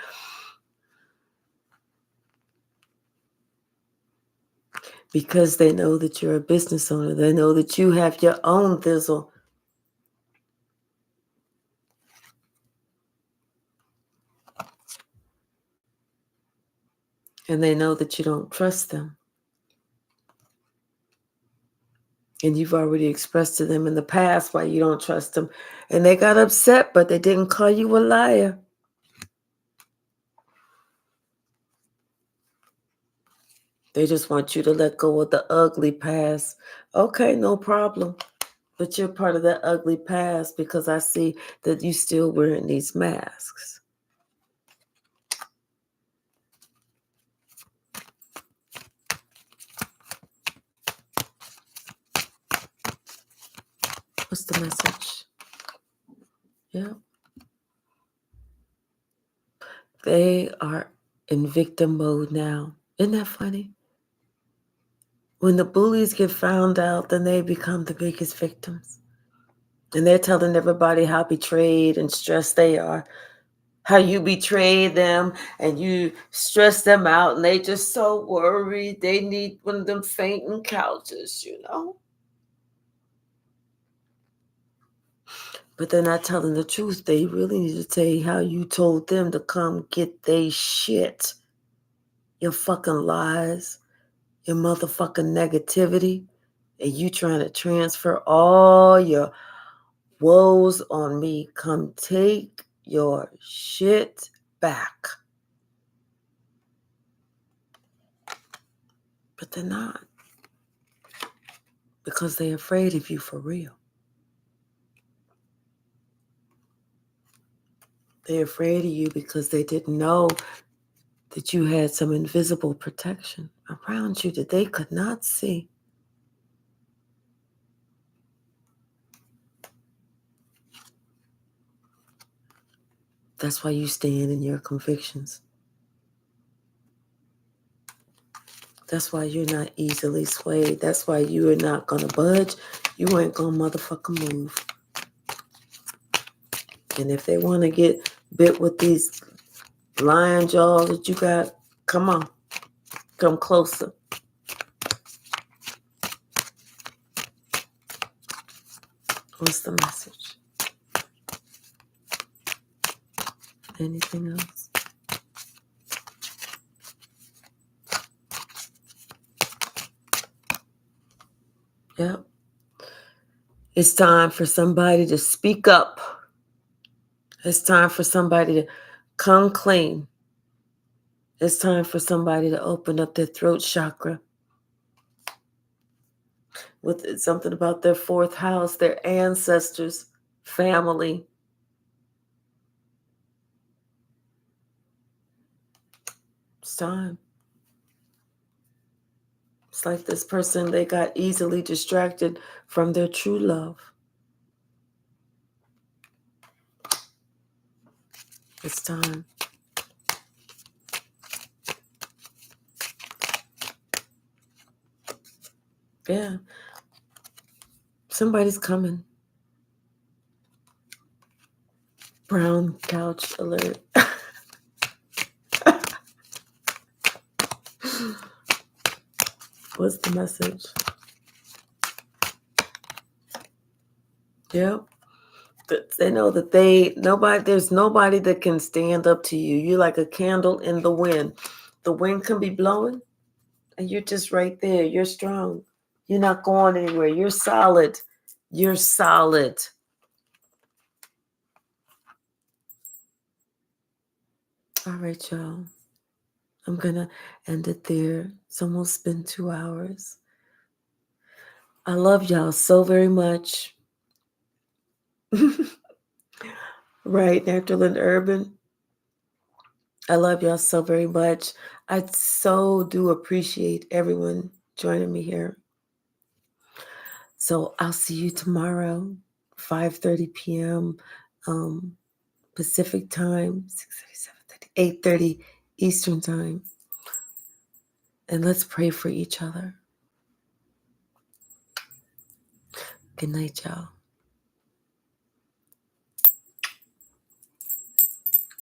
Because they know that you're a business owner. They know that you have your own thizzle. And they know that you don't trust them. And you've already expressed to them in the past why you don't trust them. And they got upset, but they didn't call you a liar. They just want you to let go of the ugly past. Okay, no problem. But you're part of that ugly past because I see that you still wearing these masks. What's the message? Yeah. They are in victim mode now. Isn't that funny? When the bullies get found out, then they become the biggest victims. And they're telling everybody how betrayed and stressed they are. How you betrayed them and you stress them out and they just so worried. They need one of them fainting couches, you know. But they're not telling the truth. They really need to say how you told them to come get they shit. Your fucking lies, your motherfucking negativity, and you trying to transfer all your woes on me. Come take your shit back. But they're not. Because they're afraid of you for real. They're afraid of you because they didn't know that you had some invisible protection around you that they could not see. That's why you stand in your convictions. That's why you're not easily swayed. That's why you are not going to budge. You ain't going to motherfucking move. And if they want to get bit with these lion jaws that you got, come on. Come closer. What's the message? Anything else? Yep. It's time for somebody to speak up. It's time for somebody to come clean. It's time for somebody to open up their throat chakra. With something about their fourth house, their ancestors, family. It's time. It's like this person, they got easily distracted from their true love. It's time. Yeah. Somebody's coming. Brown couch alert. What's the message? Yep. They know that there's nobody that can stand up to you. You're like a candle in the wind. The wind can be blowing and you're just right there. You're strong. You're not going anywhere. You're solid. You're solid. All right, y'all. I'm going to end it there. It's almost been 2 hours. I love y'all so very much. Right, Naturland Urban. I love y'all so very much. I so do appreciate everyone joining me here. So I'll see you tomorrow, 5:30 p.m. Pacific time, 6:30, 7:30, 8:30 Eastern time. And let's pray for each other. Good night, y'all.